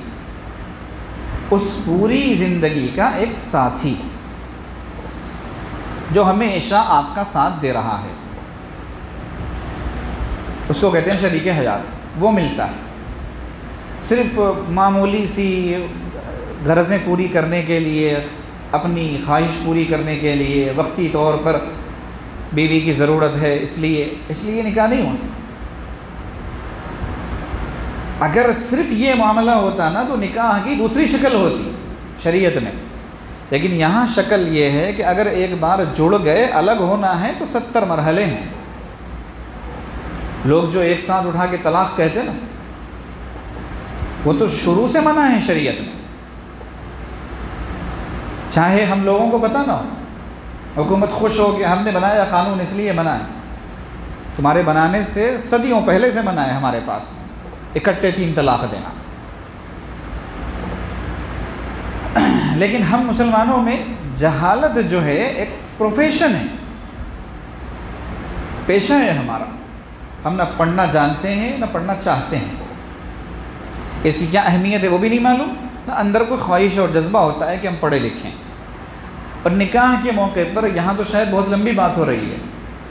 اس پوری زندگی کا ایک ساتھی جو ہمیشہ آپ کا ساتھ دے رہا ہے، اس کو کہتے ہیں شریک حیات. وہ ملتا ہے صرف معمولی سی غرضیں پوری کرنے کے لیے، اپنی خواہش پوری کرنے کے لیے، وقتی طور پر بیوی کی ضرورت ہے اس لیے نکاح نہیں ہوتا. اگر صرف یہ معاملہ ہوتا نا تو نکاح کی دوسری شکل ہوتی شریعت میں. لیکن یہاں شکل یہ ہے کہ اگر ایک بار جڑ گئے، الگ ہونا ہے تو 70 مرحلے ہیں. لوگ جو ایک ساتھ اٹھا کے طلاق کہتے نا، وہ تو شروع سے منع ہے شریعت میں. چاہے ہم لوگوں کو پتہ نہ ہو، حکومت خوش ہو کہ ہم نے بنایا قانون اس لیے منع ہے. تمہارے بنانے سے صدیوں پہلے سے منع ہے ہمارے پاس اکٹھے 3 طلاق دینا. لیکن ہم مسلمانوں میں جہالت جو ہے ایک پروفیشن ہے، پیشہ ہے ہمارا. ہم نہ پڑھنا جانتے ہیں نہ پڑھنا چاہتے ہیں. اس کی کیا اہمیت ہے وہ بھی نہیں معلوم، نہ اندر کوئی خواہش اور جذبہ ہوتا ہے کہ ہم پڑھے لکھیں. اور نکاح کے موقع پر یہاں تو شاید بہت لمبی بات ہو رہی ہے،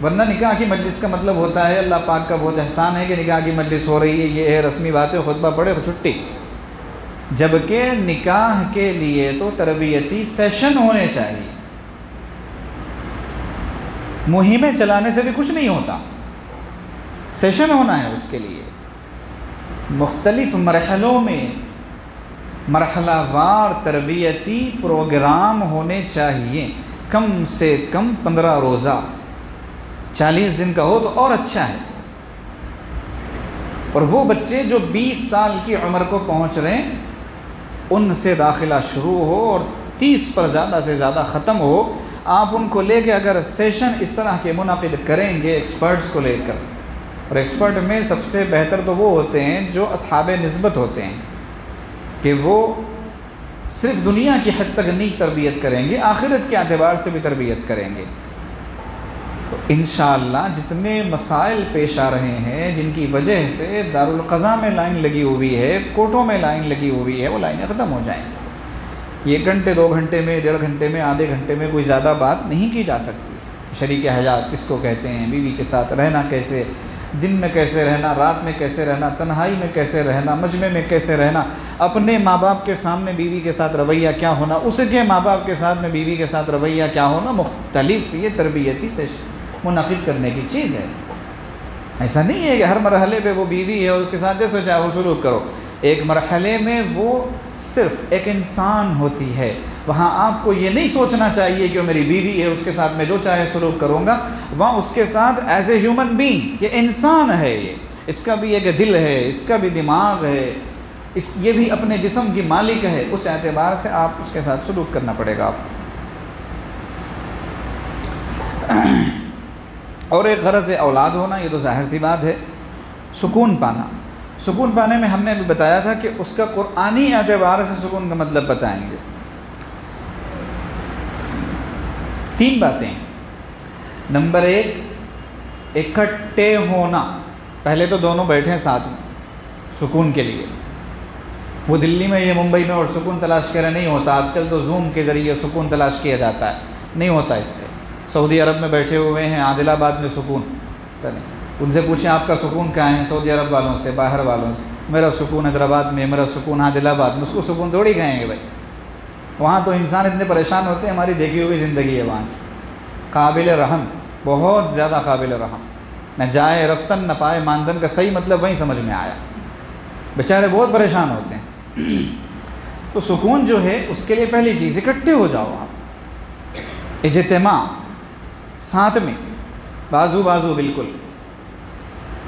ورنہ نکاح کی مجلس کا مطلب ہوتا ہے اللہ پاک کا بہت احسان ہے کہ نکاح کی مجلس ہو رہی ہے، یہ ہے رسمی بات ہے، خطبہ پڑھے چھٹی. جبکہ نکاح کے لیے تو تربیتی سیشن ہونے چاہیے، مہمیں چلانے سے بھی کچھ نہیں ہوتا، سیشن ہونا ہے اس کے لیے، مختلف مرحلوں میں مرحلہ وار تربیتی پروگرام ہونے چاہیے، کم سے کم 15 روزہ، 40 دن کا ہو تو اور اچھا ہے۔ اور وہ بچے جو 20 سال کی عمر کو پہنچ رہے ہیں ان سے داخلہ شروع ہو اور 30 پر زیادہ سے زیادہ ختم ہو، آپ ان کو لے کے اگر سیشن اس طرح کے منعقد کریں گے ایکسپرٹس کو لے کر، اور ایکسپرٹ میں سب سے بہتر تو وہ ہوتے ہیں جو اصحاب نسبت ہوتے ہیں، کہ وہ صرف دنیا کی حد تک نہیں تربیت کریں گے، آخرت کے اعتبار سے بھی تربیت کریں گے۔ تو انشاءاللہ جتنے مسائل پیش آ رہے ہیں جن کی وجہ سے دارالقضاء میں لائن لگی ہوئی ہے، کورٹوں میں لائن لگی ہوئی ہے، وہ لائنیں ختم ہو جائیں گی۔ یہ گھنٹے 2 گھنٹے میں، 1.5 گھنٹے میں، آدھے گھنٹے میں کوئی زیادہ بات نہیں کی جا سکتی۔ شریک حیات کس کو کہتے ہیں، بیوی کے ساتھ رہنا کیسے، دن میں کیسے رہنا، رات میں کیسے رہنا، تنہائی میں کیسے رہنا، مجمع میں کیسے رہنا، اپنے ماں باپ کے سامنے بیوی کے ساتھ رویہ کیا ہونا، اس کے ماں باپ کے ساتھ میں بیوی کے ساتھ رویہ کیا ہونا، مختلف یہ تربیتی سے منعقد کرنے کی چیز ہے۔ ایسا نہیں ہے کہ ہر مرحلے پہ وہ بیوی ہے اس کے ساتھ جیسے چاہو سلوک کرو، ایک مرحلے میں وہ صرف ایک انسان ہوتی ہے، وہاں آپ کو یہ نہیں سوچنا چاہیے کہ وہ میری بیوی ہے اس کے ساتھ میں جو چاہے سلوک کروں گا، وہاں اس کے ساتھ ایز اے ہیومن بینگ، یہ انسان ہے، یہ اس کا بھی ایک دل ہے، اس کا بھی دماغ ہے، یہ بھی اپنے جسم کی مالک ہے، اس اعتبار سے آپ اس کے ساتھ سلوک کرنا پڑے گا آپ کو۔ اور ایک غرض اولاد ہونا، یہ تو ظاہر سی بات ہے۔ سکون پانا، سکون پانے میں ہم نے بھی بتایا تھا کہ اس کا قرآنی اعتبار سے سکون کا مطلب بتائیں گے۔ 3 باتیں۔ نمبر 1، اکٹھے ہونا، پہلے تو دونوں بیٹھیں ساتھ میں سکون کے لیے۔ وہ دلی میں یا ممبئی میں اور سکون تلاش کرے نہیں ہوتا، آج کل تو زوم کے ذریعے سکون تلاش کیا جاتا ہے، نہیں ہوتا اس سے۔ سعودی عرب میں بیٹھے ہوئے ہیں، عادل آباد میں سکون، چلیں ان سے پوچھیں آپ کا سکون کہاں ہے، سعودی عرب والوں سے، باہر والوں سے۔ میرا سکون حیدرآباد میں، میرا سکون عادل آباد میں، اس کو سکون تھوڑی کہیں گے بھائی، وہاں تو انسان اتنے پریشان ہوتے ہیں، ہماری دیکھی ہوئی زندگی ہے وہاں کی، قابل رحم، بہت زیادہ قابل رحم، نہ جائے رفتن نہ پائے ماندن کا صحیح مطلب وہیں سمجھ میں آیا، بیچارے بہت پریشان ہوتے ہیں۔ تو سکون جو ہے اس کے لیے پہلی چیز اکٹھے ہو جاؤ آپ، اجتماع، ساتھ میں بازو بازو، بالکل۔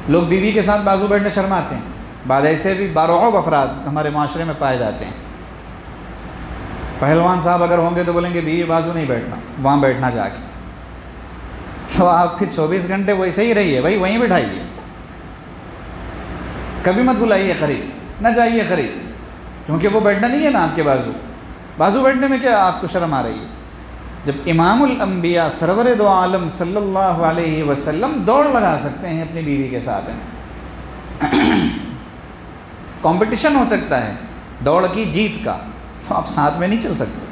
لوگ بیوی کے ساتھ بازو بیٹھنے شرماتے ہیں، بعد ایسے بھی بارعب افراد ہمارے معاشرے میں پائے جاتے ہیں۔ پہلوان صاحب اگر ہوں گے تو بولیں گے بیوی بازو نہیں بیٹھنا، وہاں بیٹھنا جا کے، تو آپ پھر 24 گھنٹے ویسے ہی رہیے بھائی، وہیں بٹھائیے، کبھی مت بلائیے قریب، نہ جائیے قریب، کیونکہ وہ بیٹھنا نہیں ہے نا آپ کے بازو بیٹھنے میں کیا آپ کو شرم آ رہی ہے؟ جب امام الانبیاء سرور دو عالم صلی اللہ علیہ وسلم دوڑ لگا سکتے ہیں اپنی بیوی کے ساتھ، کمپٹیشن ہو سکتا ہے دوڑ کی جیت کا، تو آپ ساتھ میں نہیں چل سکتے،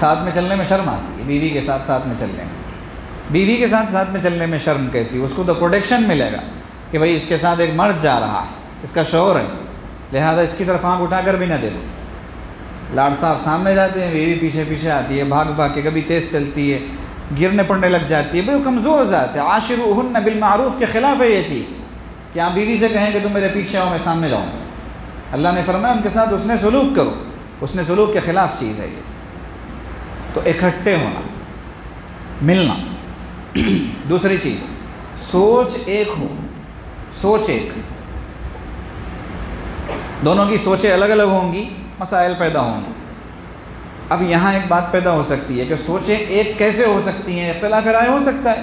ساتھ میں چلنے میں شرم آتی ہے، بیوی کے ساتھ ساتھ میں چلنے میں، بیوی کے ساتھ میں چلنے میں شرم کیسی؟ اس کو تو پروٹیکشن ملے گا کہ بھائی اس کے ساتھ ایک مرد جا رہا ہے، اس کا شوہر ہے، لہذا اس کی طرف آنکھ اٹھا کر بھی نہ دے دو۔ لاڈ صاحب سامنے جاتے ہیں، بیوی پیچھے پیچھے آتی ہے، بھاگ بھاگ کے، کبھی تیز چلتی ہے، گرنے پڑنے لگ جاتی ہے، بھائی وہ کمزور ہو جاتے ہیں۔ عاشروہن بالمعروف کے خلاف ہے یہ چیز، کہ آپ بیوی سے کہیں کہ تم میرے پیچھے آؤ میں سامنے جاؤں، اللہ نے فرمایا ان کے ساتھ حسن سلوک کرو، حسن سلوک کے خلاف چیز ہے یہ۔ تو اکٹھے ہونا، ملنا۔ دوسری چیز، سوچ ایک ہو، سوچ ایک، دونوں کی سوچیں الگ الگ ہوں گی، مسائل پیدا ہوں گے۔ اب یہاں ایک بات پیدا ہو سکتی ہے کہ سوچیں ایک کیسے ہو سکتی ہیں؟ اختلاف رائے ہو سکتا ہے،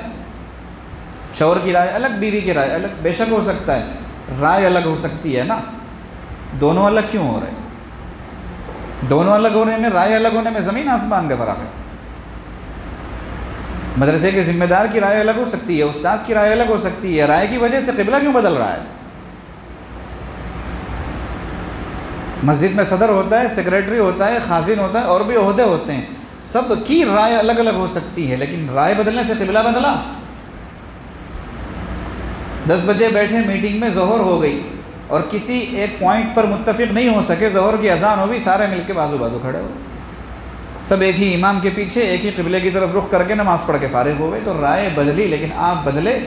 شوہر کی رائے الگ، بیوی کی رائے الگ، بے شک ہو سکتا ہے، رائے الگ ہو سکتی ہے نا، دونوں الگ کیوں ہو رہے ہیں؟ دونوں الگ ہونے میں، رائے الگ ہونے میں زمین آسمان کا فرق ہے۔ مدرسے کے ذمہ دار کی رائے الگ ہو سکتی ہے، استاذ کی رائے الگ ہو سکتی ہے، رائے کی وجہ سے قبلہ کیوں بدل رہا ہے؟ مسجد میں صدر ہوتا ہے، سیکریٹری ہوتا ہے، خازن ہوتا ہے، اور بھی عہدے ہوتے ہیں، سب کی رائے الگ الگ ہو سکتی ہے، لیکن رائے بدلنے سے قبلہ بدلا؟ 10 بجے بیٹھے میٹنگ میں، ظہر ہو گئی، اور کسی ایک پوائنٹ پر متفق نہیں ہو سکے، ظہر کی اذان ہو بھی سارے مل کے بازو بازو کھڑے ہو، سب ایک ہی امام کے پیچھے ایک ہی قبلے کی طرف رخ کر کے نماز پڑھ کے فارغ ہو گئے، تو رائے بدلی، لیکن آپ بدلے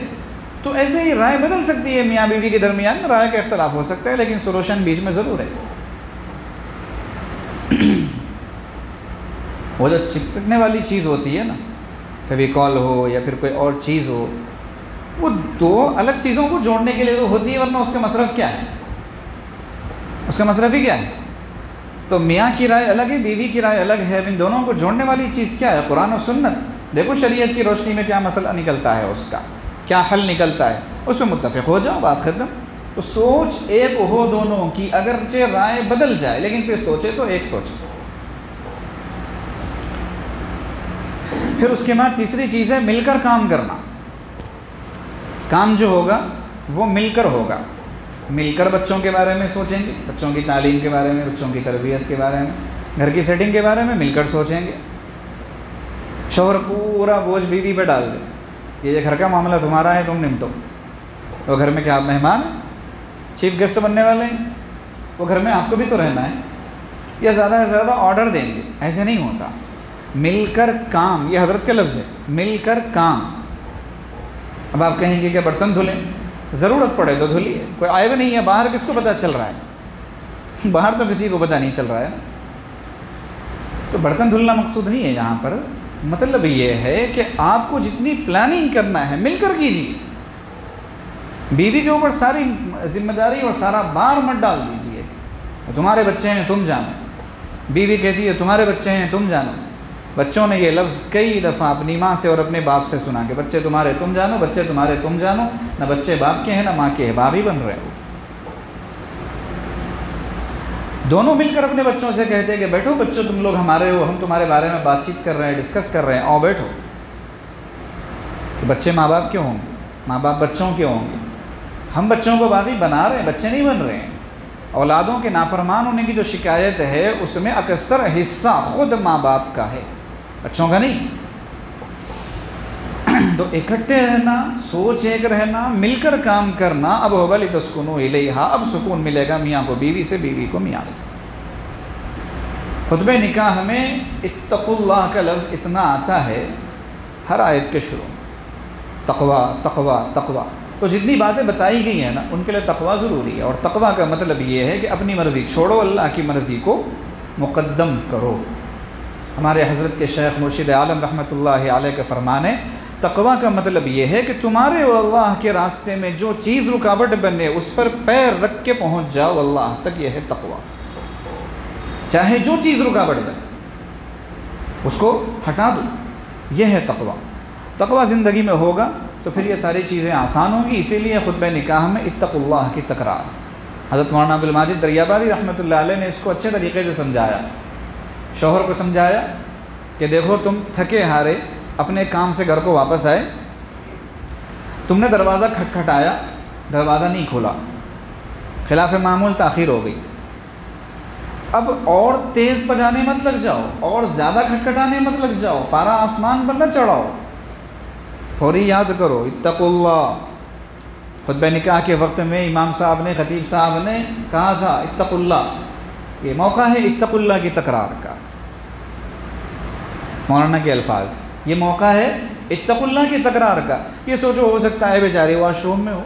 تو ایسے ہی رائے بدل سکتی ہے، میاں بیوی کے درمیان میں رائے کا اختلاف ہو سکتا ہے، لیکن سولوشن بیچ میں ضرور ہے۔ وہ جو چپکنے والی چیز ہوتی ہے نا، فیویکول ہو یا پھر کوئی اور چیز ہو، وہ دو الگ چیزوں کو جوڑنے کے لیے تو ہوتی ہے، ورنہ اس کا مصرف کیا ہے؟ اس کا مصرف ہی کیا ہے؟ تو میاں کی رائے الگ ہے، بیوی کی رائے الگ ہے، ان دونوں کو جوڑنے والی چیز کیا ہے؟ قرآن و سنت۔ دیکھو شریعت کی روشنی میں کیا مسئلہ نکلتا ہے، اس کا کیا حل نکلتا ہے، اس میں متفق ہو جاؤ، بات ختم۔ تو سوچ ایک ہو دونوں کی، اگرچہ رائے بدل جائے لیکن پھر سوچے تو ایک سوچے۔ پھر اس کے بعد تیسری چیز ہے مل کر کام کرنا۔ کام جو ہوگا وہ مل کر ہوگا، مل کر بچوں کے بارے میں سوچیں گے، بچوں کی تعلیم کے بارے میں، بچوں کی تربیت کے بارے میں، گھر کی سیٹنگ کے بارے میں مل کر سوچیں گے۔ شوہر پورا بوجھ بیوی پہ ڈال دے، یہ گھر کا معاملہ تمہارا ہے، تم نمٹو۔ وہ گھر میں کیا آپ مہمان ہیں، چیف گیسٹ بننے والے ہیں؟ وہ گھر میں آپ کو بھی تو رہنا ہے، یا زیادہ سے زیادہ آرڈر دیں گے؟ ایسے نہیں ہوتا۔ مل کر کام، یہ حضرت کا لفظ ہے، مل کر کام۔ اب آپ کہیں گے کہ برتن دھلیں، ضرورت پڑے تو دھلیے، کوئی عیب نہیں ہے، باہر کس کو پتہ چل رہا ہے؟ باہر تو کسی کو پتہ نہیں چل رہا ہے۔ تو برتن دھلنا مقصود نہیں ہے یہاں پر، مطلب یہ ہے کہ آپ کو جتنی پلاننگ کرنا ہے مل کر کیجیے۔ بیوی کے اوپر ساری ذمہ داری اور سارا بار مت ڈال دیجیے، تمہارے بچے ہیں تم جانو۔ بیوی کہتی ہے تمہارے بچے ہیں تم جانو۔ بچوں نے یہ لفظ کئی دفعہ اپنی ماں سے اور اپنے باپ سے سنا کہ بچے تمہارے تم جانو، بچے تمہارے تم جانو۔ نہ بچے باپ کے ہیں نہ ماں کے ہیں، باپ ہی بن رہے ہو۔ دونوں مل کر اپنے بچوں سے کہتے ہیں کہ بیٹھو بچوں، تم لوگ ہمارے ہو، ہم تمہارے بارے میں بات چیت کر رہے ہیں، ڈسکس کر رہے ہیں، آؤ بیٹھو۔ تو بچے ماں باپ کیوں ہوں گے؟ ماں باپ بچوں کے ہوں گے۔ ہم بچوں کو باقی بنا رہے ہیں، بچے نہیں بن رہے ہیں۔ اولادوں کے نافرمان ہونے کی جو شکایت ہے اس میں اکثر حصہ خود ماں باپ کا ہے، بچوں کا نہیں۔ تو اکٹھے رہنا، سوچ ایک رہنا، مل کر کام کرنا۔ اب ہوگا لتسکنوا الیہا، اب سکون ملے گا میاں کو بیوی سے، بیوی کو میاں سے۔ خطبہ نکاح میں اتقوا اللہ کا لفظ اتنا آتا ہے ہر آیت کے شروع میں، تقوی تقوی تقوی۔ تو جتنی باتیں بتائی گئی ہیں نا ان کے لیے تقوی ضروری ہے، اور تقوی کا مطلب یہ ہے کہ اپنی مرضی چھوڑو، اللہ کی مرضی کو مقدم کرو۔ ہمارے حضرت کے شیخ مرشد عالم رحمۃ اللہ علیہ کے فرمانے، تقوی کا مطلب یہ ہے کہ تمہارے اور اللہ کے راستے میں جو چیز رکاوٹ بنے اس پر پیر رکھ کے پہنچ جاؤ اللہ تک، یہ ہے تقوی۔ چاہے جو چیز رکاوٹ بنے اس کو ہٹا دو، یہ ہے تقوی۔ تقوی زندگی میں ہوگا تو پھر یہ ساری چیزیں آسان ہوں گی۔ اسی لیے خطبہ نکاح میں اتقوا اللہ کی تکرار۔ حضرت مولانا عبدالماجد دریابادی رحمۃ اللہ علیہ نے اس کو اچھے طریقے سے سمجھایا، شوہر کو سمجھایا کہ دیکھو تم تھکے ہارے اپنے کام سے گھر کو واپس آئے، تم نے دروازہ کھٹکھٹایا، دروازہ نہیں کھولا، خلاف معمول تاخیر ہو گئی۔ اب اور تیز بجانے مت لگ جاؤ، اور زیادہ کھٹکھٹانے مت لگ جاؤ، پارا آسمان پر نہ چڑھاؤ، فوری یاد کرو اتقوا اللہ۔ خطبہ نکاح کے وقت میں امام صاحب نے، خطیب صاحب نے کہا تھا اتقوا اللہ، یہ موقع ہے اتقوا اللہ کی تکرار کا۔ مولانا کے الفاظ، یہ موقع ہے اتقوا اللہ کی تکرار کا۔ یہ سوچو ہو سکتا ہے بیچاری واش روم میں ہو،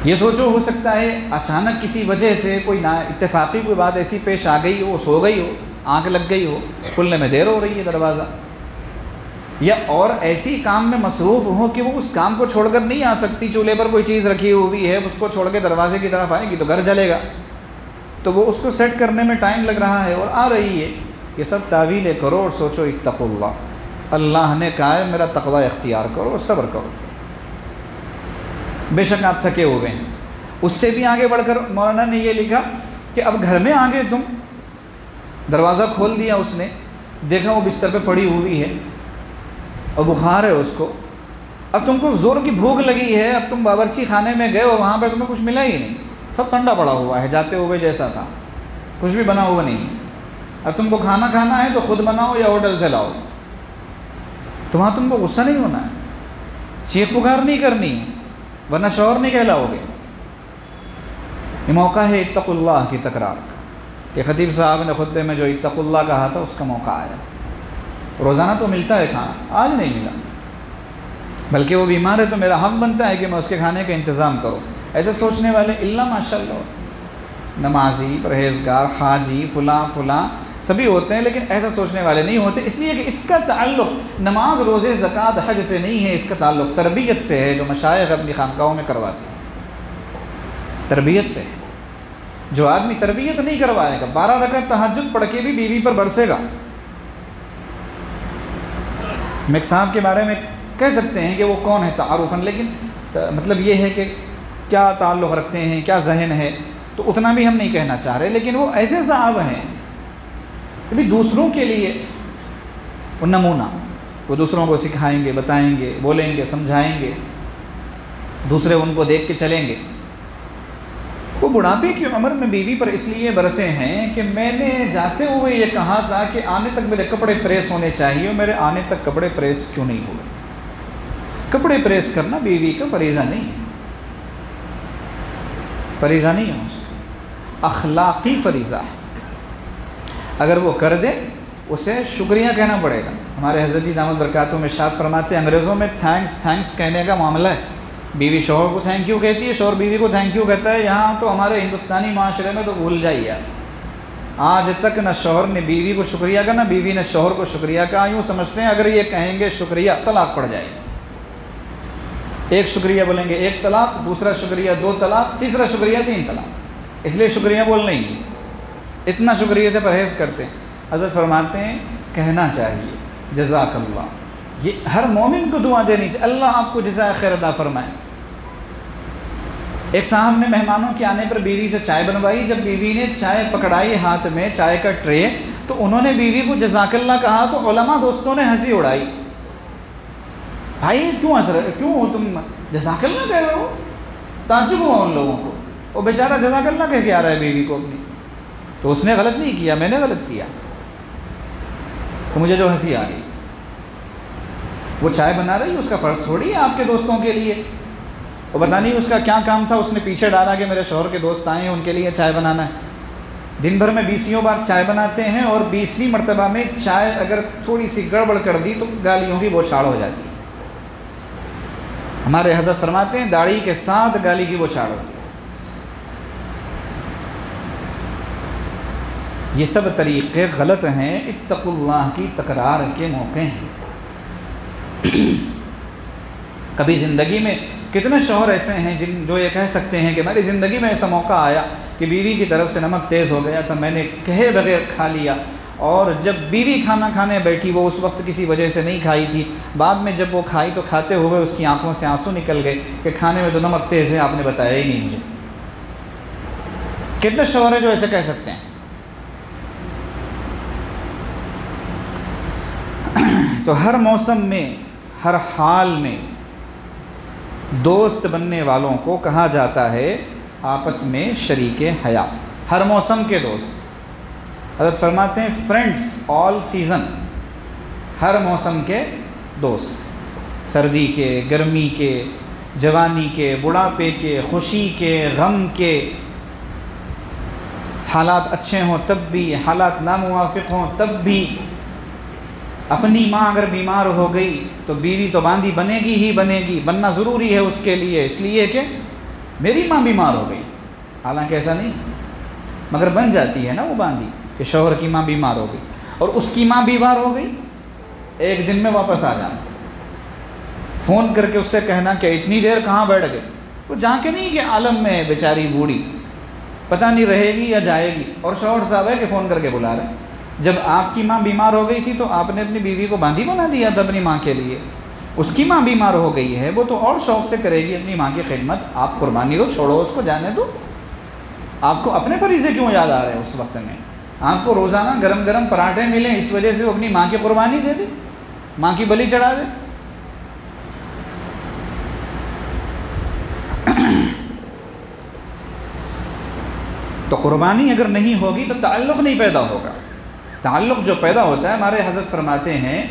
یہ سوچو ہو سکتا ہے اچانک کسی وجہ سے کوئی نا اتفاقی کوئی بات ایسی پیش آ گئی ہو، سو گئی ہو، آنکھ لگ گئی ہو، کھلنے میں دیر ہو رہی ہے دروازہ، یا اور ایسی کام میں مصروف ہو کہ وہ اس کام کو چھوڑ کر نہیں آ سکتی، چولہے پر کوئی چیز رکھی ہوئی ہے، اس کو چھوڑ کے دروازے کی طرف آئے گی تو گھر جلے گا، تو وہ اس کو سیٹ کرنے میں ٹائم لگ رہا ہے اور آ رہی ہے۔ یہ سب تعویلیں کرو اور سوچو اتقوا اللہ، اللہ نے کہا ہے میرا تقوی اختیار کرو اور صبر کرو۔ بے شک آپ تھکے ہوئے ہیں۔ اس سے بھی آگے بڑھ کر مولانا نے یہ لکھا کہ اب گھر میں آگے تم دروازہ کھول دیا، اس نے دیکھا وہ بستر پہ پڑی ہوئی ہے اور بخار ہے اس کو، اب تم کو زور کی بھوک لگی ہے، اب تم باورچی خانے میں گئے ہو، وہاں پہ تمہیں کچھ ملا ہی نہیں، سب ٹھنڈا پڑا ہوا ہے، جاتے ہوئے جیسا تھا، کچھ بھی بنا ہوا نہیں۔ اب تم کو کھانا کھانا ہے تو خود بناؤ یا ہوٹل سے لاؤ، تو وہاں تم کو غصہ نہیں ہونا ہے، چیخ پکار نہیں کرنی ہے، ورنہ شوہر نہیں کہلاؤ گے۔ یہ موقع ہے اتقوا اللہ کی تکرار کا، کہ خطیب صاحب نے خطبے میں جو اتقوا اللہ کہا تھا اس کا موقع آیا۔ روزانہ تو ملتا ہے کھانا، آج نہیں ملا، بلکہ وہ بیمار ہے تو میرا حق بنتا ہے کہ میں اس کے کھانے کا انتظام کروں۔ ایسے سوچنے والے اللہ ماشاءاللہ نمازی، پرہیزگار، حاجی، فلاں فلاں سبھی ہوتے ہیں، لیکن ایسا سوچنے والے نہیں ہوتے، اس لیے کہ اس کا تعلق نماز، روزے، زکوٰۃ، حج سے نہیں ہے، اس کا تعلق تربیت سے ہے، جو مشائخ اپنی خانقاہوں میں کرواتے ہیں، تربیت سے ہے۔ جو آدمی تربیت نہیں کروائے گا، 12 رکعت تہجد پڑھ کے بھی بیوی پر برسے گا۔ ہم ایک صاحب کے بارے میں کہہ سکتے ہیں کہ وہ کون ہے تعارفاً، لیکن مطلب یہ ہے کہ کیا تعلق رکھتے ہیں، کیا ذہن ہے، تو اتنا بھی ہم نہیں کہنا چاہ رہے، لیکن وہ ایسے صاحب ہیں کہ بھی دوسروں کے لیے وہ نمونہ، وہ دوسروں کو سکھائیں گے، بتائیں گے، بولیں گے، سمجھائیں گے، دوسرے ان کو دیکھ کے چلیں گے۔ وہ بڑھاپے کی عمر میں بیوی پر اس لیے برسے ہیں کہ میں نے جاتے ہوئے یہ کہا تھا کہ آنے تک میرے کپڑے پریس ہونے چاہیے، اور میرے آنے تک کپڑے پریس کیوں نہیں ہوئے؟ کپڑے پریس کرنا بیوی کا فریضہ نہیں ہے، فریضہ نہیں ہے، اس کا اخلاقی فریضہ ہے۔ اگر وہ کر دے اسے شکریہ کہنا پڑے گا۔ ہمارے حضرت جی دامت برکاتہ میں ارشاد فرماتے ہیں، انگریزوں میں تھینکس کہنے کا معاملہ ہے، بیوی شوہر کو تھینک یو کہتی ہے، شوہر بیوی کو تھینک یو کہتا ہے۔ یہاں تو ہمارے ہندوستانی معاشرے میں تو بھول جائیے، آج تک نہ شوہر نے بیوی کو شکریہ کہا، نہ بیوی نے شوہر کو شکریہ کہا۔ یوں سمجھتے ہیں اگر یہ کہیں گے شکریہ طلاق پڑ جائے گی، ایک شکریہ بولیں گے 1 طلاق، دوسرا شکریہ 2 طلاق، تیسرا شکریہ 3 طلاق، اس لیے شکریہ بول نہیں گی، اتنا شکریہ سے پرہیز کرتے ہیں۔ حضرت فرماتے ہیں کہنا چاہیے جزاک اللہ، یہ ہر مومن کو دعا دینی چاہیے، اللہ آپ کو جزائے خیر عطا فرمائے۔ ایک صاحب نے مہمانوں کے آنے پر بیوی سے چائے بنوائی، جب بیوی نے چائے پکڑائی ہاتھ میں، چائے کا ٹرے، تو انہوں نے بیوی کو جزاک اللہ کہا تو علماء دوستوں نے ہنسی اڑائی۔ بھائی کیوں تم جزاک اللہ کہہ رہے ہو؟ تعجب ہوا ان لوگوں کو، وہ بیچارہ جزاک اللہ کہہ کے آ رہا ہے بیوی کو اپنی، تو اس نے غلط نہیں کیا، میں نے غلط کیا، تو مجھے جو ہنسی آ گئی۔ وہ چائے بنا رہی، اس کا فرض تھوڑی ہے آپ کے دوستوں کے لیے، وہ پتہ نہیں اس کا کیا کام تھا، اس نے پیچھے ڈالا کہ میرے شوہر کے دوست آئے ہیں ان کے لیے چائے بنانا ہے۔ دن بھر میں 20 بار چائے بناتے ہیں، اور 20ویں مرتبہ میں چائے اگر تھوڑی سی گڑبڑ کر دی تو گالیوں کی بوچھاڑ ہو جاتی ہے۔ ہمارے حضرت فرماتے ہیں داڑھی کے ساتھ گالی کی بوچھاڑ ہوتی ہے۔ یہ سب طریقے غلط ہیں، اتقوا اللہ کی تکرار کے موقع ہیں۔ کبھی زندگی میں کتنے شوہر ایسے ہیں جو یہ کہہ سکتے ہیں کہ میری زندگی میں ایسا موقع آیا کہ بیوی کی طرف سے نمک تیز ہو گیا تھا، میں نے کہے بغیر کھا لیا، اور جب بیوی کھانا کھانے بیٹھی وہ اس وقت کسی وجہ سے نہیں کھائی تھی، بعد میں جب وہ کھائی تو کھاتے ہوئے اس کی آنکھوں سے آنسو نکل گئے کہ کھانے میں تو نمک تیز ہے، آپ نے بتایا ہی نہیں مجھے۔ کتنے شوہر ہیں جو ایسے کہہ سکتے ہیں؟ تو ہر موسم میں، ہر حال میں دوست بننے والوں کو کہا جاتا ہے آپس میں شریک حیا، ہر موسم کے دوست۔ حضرت فرماتے ہیں فرینڈس آل سیزن، ہر موسم کے دوست، سردی کے، گرمی کے، جوانی کے، بڑھاپے کے، خوشی کے، غم کے، حالات اچھے ہوں تب بھی، حالات ناموافق ہوں تب بھی۔ اپنی ماں اگر بیمار ہو گئی تو بیوی تو باندھی بنے گی ہی بنے گی، بننا ضروری ہے اس کے لیے، اس لیے کہ میری ماں بیمار ہو گئی، حالانکہ ایسا نہیں، مگر بن جاتی ہے نا وہ باندھی کہ شوہر کی ماں بیمار ہو گئی، اور اس کی ماں بیمار ہو گئی، ایک دن میں واپس آ جانا، فون کر کے اس سے کہنا کہ اتنی دیر کہاں بیٹھ گئے، وہ جا کے نہیں کہ عالم میں بیچاری بوڑھی پتہ نہیں رہے گی یا جائے گی، اور شوہر صاحب ہے کہ فون کر کے بلا رہے ہیں۔ جب آپ کی ماں بیمار ہو گئی تھی تو آپ نے اپنی بیوی کو باندھی بنا دیا تھا اپنی ماں کے لیے، اس کی ماں بیمار ہو گئی ہے، وہ تو اور شوق سے کرے گی اپنی ماں کی خدمت، آپ قربانی دو، چھوڑو اس کو، جانے دو۔ آپ کو اپنے فریضے کیوں یاد آ رہے ہیں اس وقت میں؟ آپ کو روزانہ گرم گرم پراٹھے ملیں، اس وجہ سے وہ اپنی ماں کی قربانی دے دے، ماں کی بلی چڑھا دے۔ تو قربانی اگر نہیں ہوگی تو تعلق نہیں پیدا ہوگا۔ تعلق جو پیدا ہوتا ہے، ہمارے حضرت فرماتے ہیں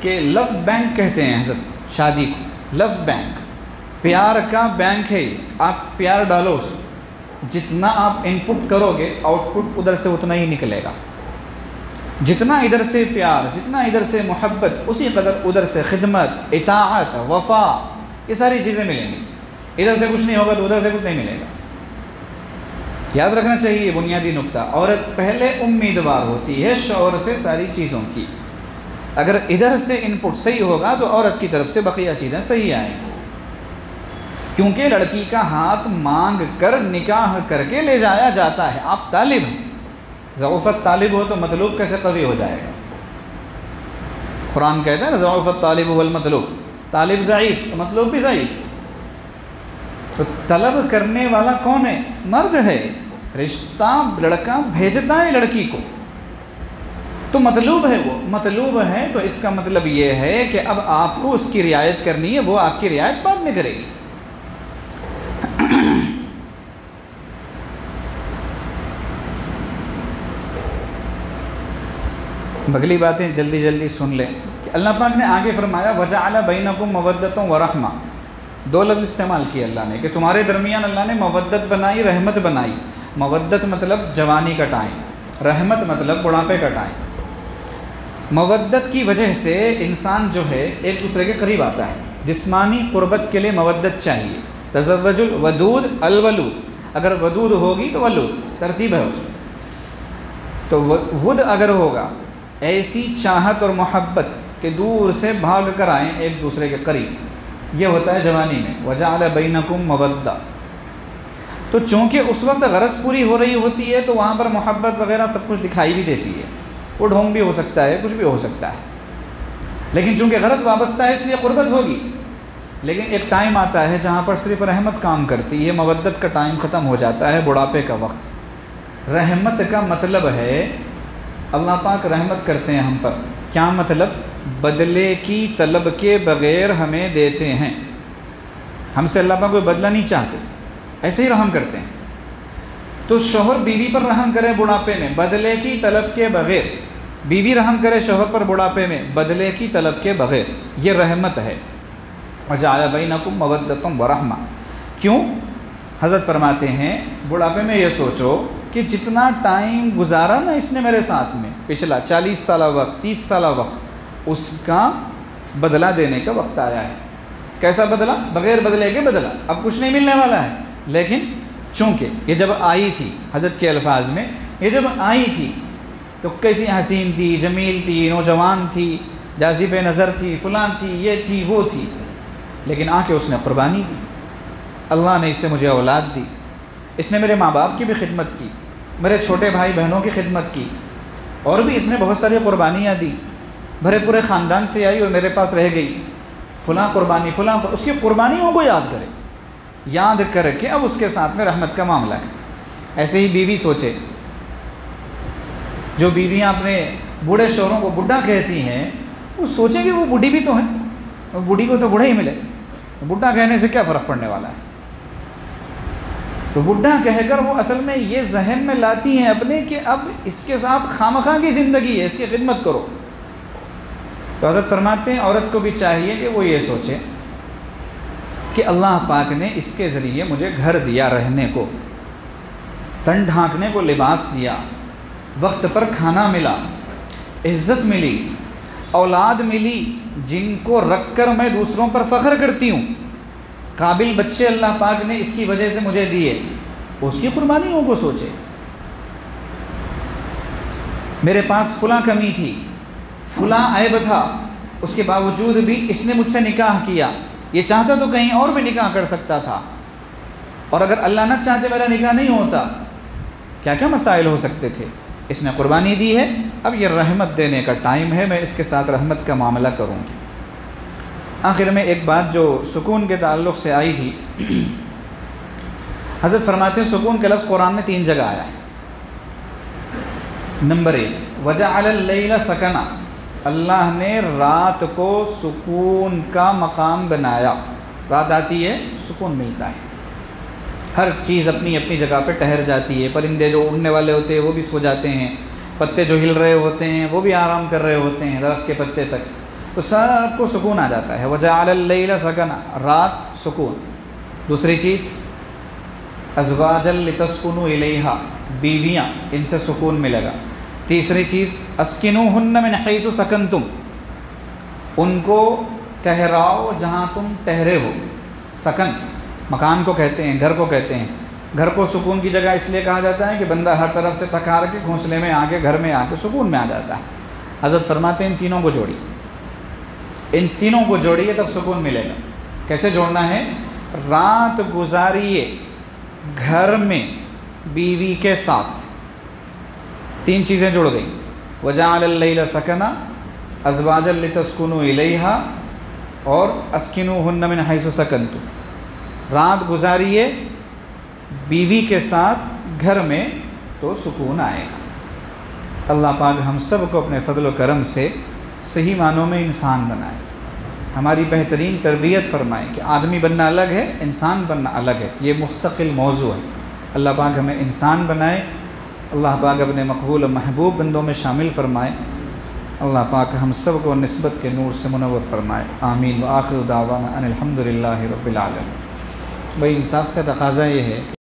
کہ لو بینک کہتے ہیں حضرت شادی کو، لو بینک، پیار کا بینک ہے، آپ پیار ڈالو اس، جتنا آپ ان پٹ کرو گے آؤٹ پٹ ادھر سے اتنا ہی نکلے گا، جتنا ادھر سے پیار، جتنا ادھر سے محبت، اسی قدر ادھر سے خدمت، اطاعت، وفا، یہ ساری چیزیں ملیں گی۔ ادھر سے کچھ نہیں ہوگا تو ادھر سے کچھ نہیں ملے گا۔ یاد رکھنا چاہیے یہ بنیادی نقطہ۔ عورت پہلے امیدوار ہوتی ہے شوہر سے ساری چیزوں کی، اگر ادھر سے ان پٹ صحیح ہوگا تو عورت کی طرف سے بقیہ چیزیں صحیح آئیں گی، کیونکہ لڑکی کا ہاتھ مانگ کر نکاح کر کے لے جایا جاتا ہے۔ آپ طالب ہیں، ضعفت طالب ہو تو مطلوب کیسے قوی ہو جائے گا؟ قرآن کہتا ہے نا ضعفت طالب والمطلوب، طالب ضعیف تو مطلوب بھی ضعیف، تو طلب کرنے والا کون ہے؟ مرد ہے۔ رشتہ لڑکا بھیجتا ہے لڑکی کو تو مطلوب ہے، وہ مطلوب ہے، تو اس کا مطلب یہ ہے کہ اب آپ کو اس کی رعایت کرنی ہے، وہ آپ کی رعایت بعد میں کرے گی۔ اگلی باتیں جلدی جلدی سن لیں کہ اللہ پاک نے آگے فرمایا وَجَعَلَ بَيْنَكُمْ مَوَدَّةً وَرَحْمَةً، دو لفظ استعمال کیے اللہ نے کہ تمہارے درمیان اللہ نے مودت بنائی، رحمت بنائی۔ مودت مطلب جوانی کا ٹائم، رحمت مطلب بڑھاپے کا ٹائم۔ مودت کی وجہ سے انسان جو ہے ایک دوسرے کے قریب آتا ہے۔ جسمانی قربت کے لیے مودت چاہیے۔ تزوج الودود الولود، اگر ودود ہوگی تو ولود، ترتیب ہے اس میں۔ تو ود اگر ہوگا، ایسی چاہت اور محبت کہ دور سے بھاگ کر آئیں ایک دوسرے کے قریب، یہ ہوتا ہے جوانی میں۔ وَجَعَلَ بَيْنَكُمْ مَوَدَّةً، تو چونکہ اس وقت غرض پوری ہو رہی ہوتی ہے تو وہاں پر محبت وغیرہ سب کچھ دکھائی بھی دیتی ہے، وہ ڈھونگ بھی ہو سکتا ہے، کچھ بھی ہو سکتا ہے، لیکن چونکہ غرض وابستہ ہے اس لیے قربت ہوگی۔ لیکن ایک ٹائم آتا ہے جہاں پر صرف رحمت کام کرتی ہے، مودت کا ٹائم ختم ہو جاتا ہے، بڑھاپے کا وقت۔ رحمت کا مطلب ہے اللہ پاک رحمت کرتے ہیں ہم پر، کیا مطلب؟ بدلے کی طلب کے بغیر ہمیں دیتے ہیں، ہم سے اللہ پاک کوئی بدلہ نہیں چاہتے، ایسے ہی رحم کرتے ہیں۔ تو شوہر بیوی پر رحم کرے بڑھاپے میں بدلے کی طلب کے بغیر، بیوی رحم کرے شوہر پر بڑھاپے میں بدلے کی طلب کے بغیر، یہ رحمت ہے۔ وَجَعَلَ بَيْنَكُمْ مَوَدَّةً وَرَحْمَةً، کیوں؟ حضرت فرماتے ہیں بڑھاپے میں یہ سوچو کہ جتنا ٹائم گزارا نا اس نے میرے ساتھ میں، پچھلا 40 سالہ وقت، 30 سالہ وقت، اس کا بدلہ دینے کا وقت آیا ہے۔ کیسا بدلہ؟ بغیر بدلے کے بدلہ، اب کچھ نہیں ملنے والا ہے، لیکن چونکہ یہ جب آئی تھی، حضرت کے الفاظ میں، یہ جب آئی تھی تو کیسی حسین تھی، جمیل تھی، نوجوان تھی، جاذب نظر تھی، فلاں تھی، یہ تھی، وہ تھی، لیکن آ کے اس نے قربانی دی۔ اللہ نے اس سے مجھے اولاد دی، اس نے میرے ماں باپ کی بھی خدمت کی، میرے چھوٹے بھائی بہنوں کی خدمت کی، اور بھی اس نے بہت ساری قربانیاں دی، بھرے پورے خاندان سے آئی اور میرے پاس رہ گئی، فلاں قربانی فلاں، اس کی قربانیوں کو یاد کرے، یاد کر کے اب اس کے ساتھ میں رحمت کا معاملہ کرے۔ ایسے ہی بیوی سوچے، جو بیویاں اپنے بوڑھے شوہروں کو بڈھا کہتی ہیں، وہ سوچیں کہ وہ بوڑھی بھی تو ہیں، بوڑھی کو تو بوڑھا ہی ملے، بڈھا کہنے سے کیا فرق پڑنے والا ہے؟ تو بڈھا کہہ کر وہ اصل میں یہ ذہن میں لاتی ہیں اپنے کہ اب اس کے ساتھ خامخواہ کی زندگی ہے، اس کی خدمت کرو۔ تو حضرت فرماتے ہیں عورت کو بھی چاہیے کہ وہ یہ سوچے کہ اللہ پاک نے اس کے ذریعے مجھے گھر دیا رہنے کو، تن ڈھانکنے کو لباس دیا، وقت پر کھانا ملا، عزت ملی، اولاد ملی جن کو رکھ کر میں دوسروں پر فخر کرتی ہوں، قابل بچے اللہ پاک نے اس کی وجہ سے مجھے دیے، اس کی قربانیوں کو سوچے۔ میرے پاس فلاں کمی تھی، فلاں عیب تھا، اس کے باوجود بھی اس نے مجھ سے نکاح کیا، یہ چاہتا تو کہیں اور بھی نکاح کر سکتا تھا، اور اگر اللہ نہ چاہتے میرا نکاح نہیں ہوتا، کیا کیا مسائل ہو سکتے تھے۔ اس نے قربانی دی ہے، اب یہ رحمت دینے کا ٹائم ہے، میں اس کے ساتھ رحمت کا معاملہ کروں گی۔ آخر میں ایک بات جو سکون کے تعلق سے آئی تھی، حضرت فرماتے ہیں سکون کا لفظ قرآن میں 3 جگہ آیا ہے۔ نمبر 1 وَجَعَلَ اللَّيْلَ سَكَنًا، اللہ نے رات کو سکون کا مقام بنایا۔ رات آتی ہے سکون ملتا ہے، ہر چیز اپنی اپنی جگہ پہ ٹھہر جاتی ہے، پرندے جو اڑنے والے ہوتے ہیں وہ بھی سو جاتے ہیں، پتے جو ہل رہے ہوتے ہیں وہ بھی آرام کر رہے ہوتے ہیں درخت کے پتے تک، تو سب کو سکون آ جاتا ہے۔ وَجَعَلَ اللَّيْلَ سَكَنًا، رات سکون۔ دوسری چیز ازواجا لتسکنوا الیہا، بیویاں، ان سے سکون ملے گا۔ تیسری چیز اسکنوہن من حیث سکنتم، ان کو ٹھہراؤ جہاں تم ٹھہرے ہو۔ سکن مکان کو کہتے ہیں، گھر کو کہتے ہیں۔ گھر کو سکون کی جگہ اس لیے کہا جاتا ہے کہ بندہ ہر طرف سے تھکا کے گھونسلے میں آ کے گھر میں آ کے سکون میں آ جاتا ہے۔ حضرت فرماتے ہیں ان تینوں کو جوڑی، ان تینوں کو جوڑیے تب سکون ملے گا۔ کیسے جوڑنا ہے؟ رات گزاریے گھر میں بیوی کے ساتھ، تین چیزیں جڑ گئیں، وجعل اللیل سکنا، ازواجا لتسکنوا الیہا، اور اسکنوہن من حیث سکنتم۔ رات گزاریے بیوی کے ساتھ گھر میں تو سکون آئے گا۔ اللہ پاک ہم سب کو اپنے فضل و کرم سے صحیح معنوں میں انسان بنائے، ہماری بہترین تربیت فرمائے کہ آدمی بننا الگ ہے، انسان بننا الگ ہے، یہ مستقل موضوع ہے۔ اللہ پاک ہمیں انسان بنائے، اللہ پاک اپنے مقبول و محبوب بندوں میں شامل فرمائے، اللہ پاک ہم سب کو نسبت کے نور سے منور فرمائے، آمین۔ وآخر دعوانا ان الحمد للہ رب العالمین۔ بھائی انصاف کا تقاضا یہ ہے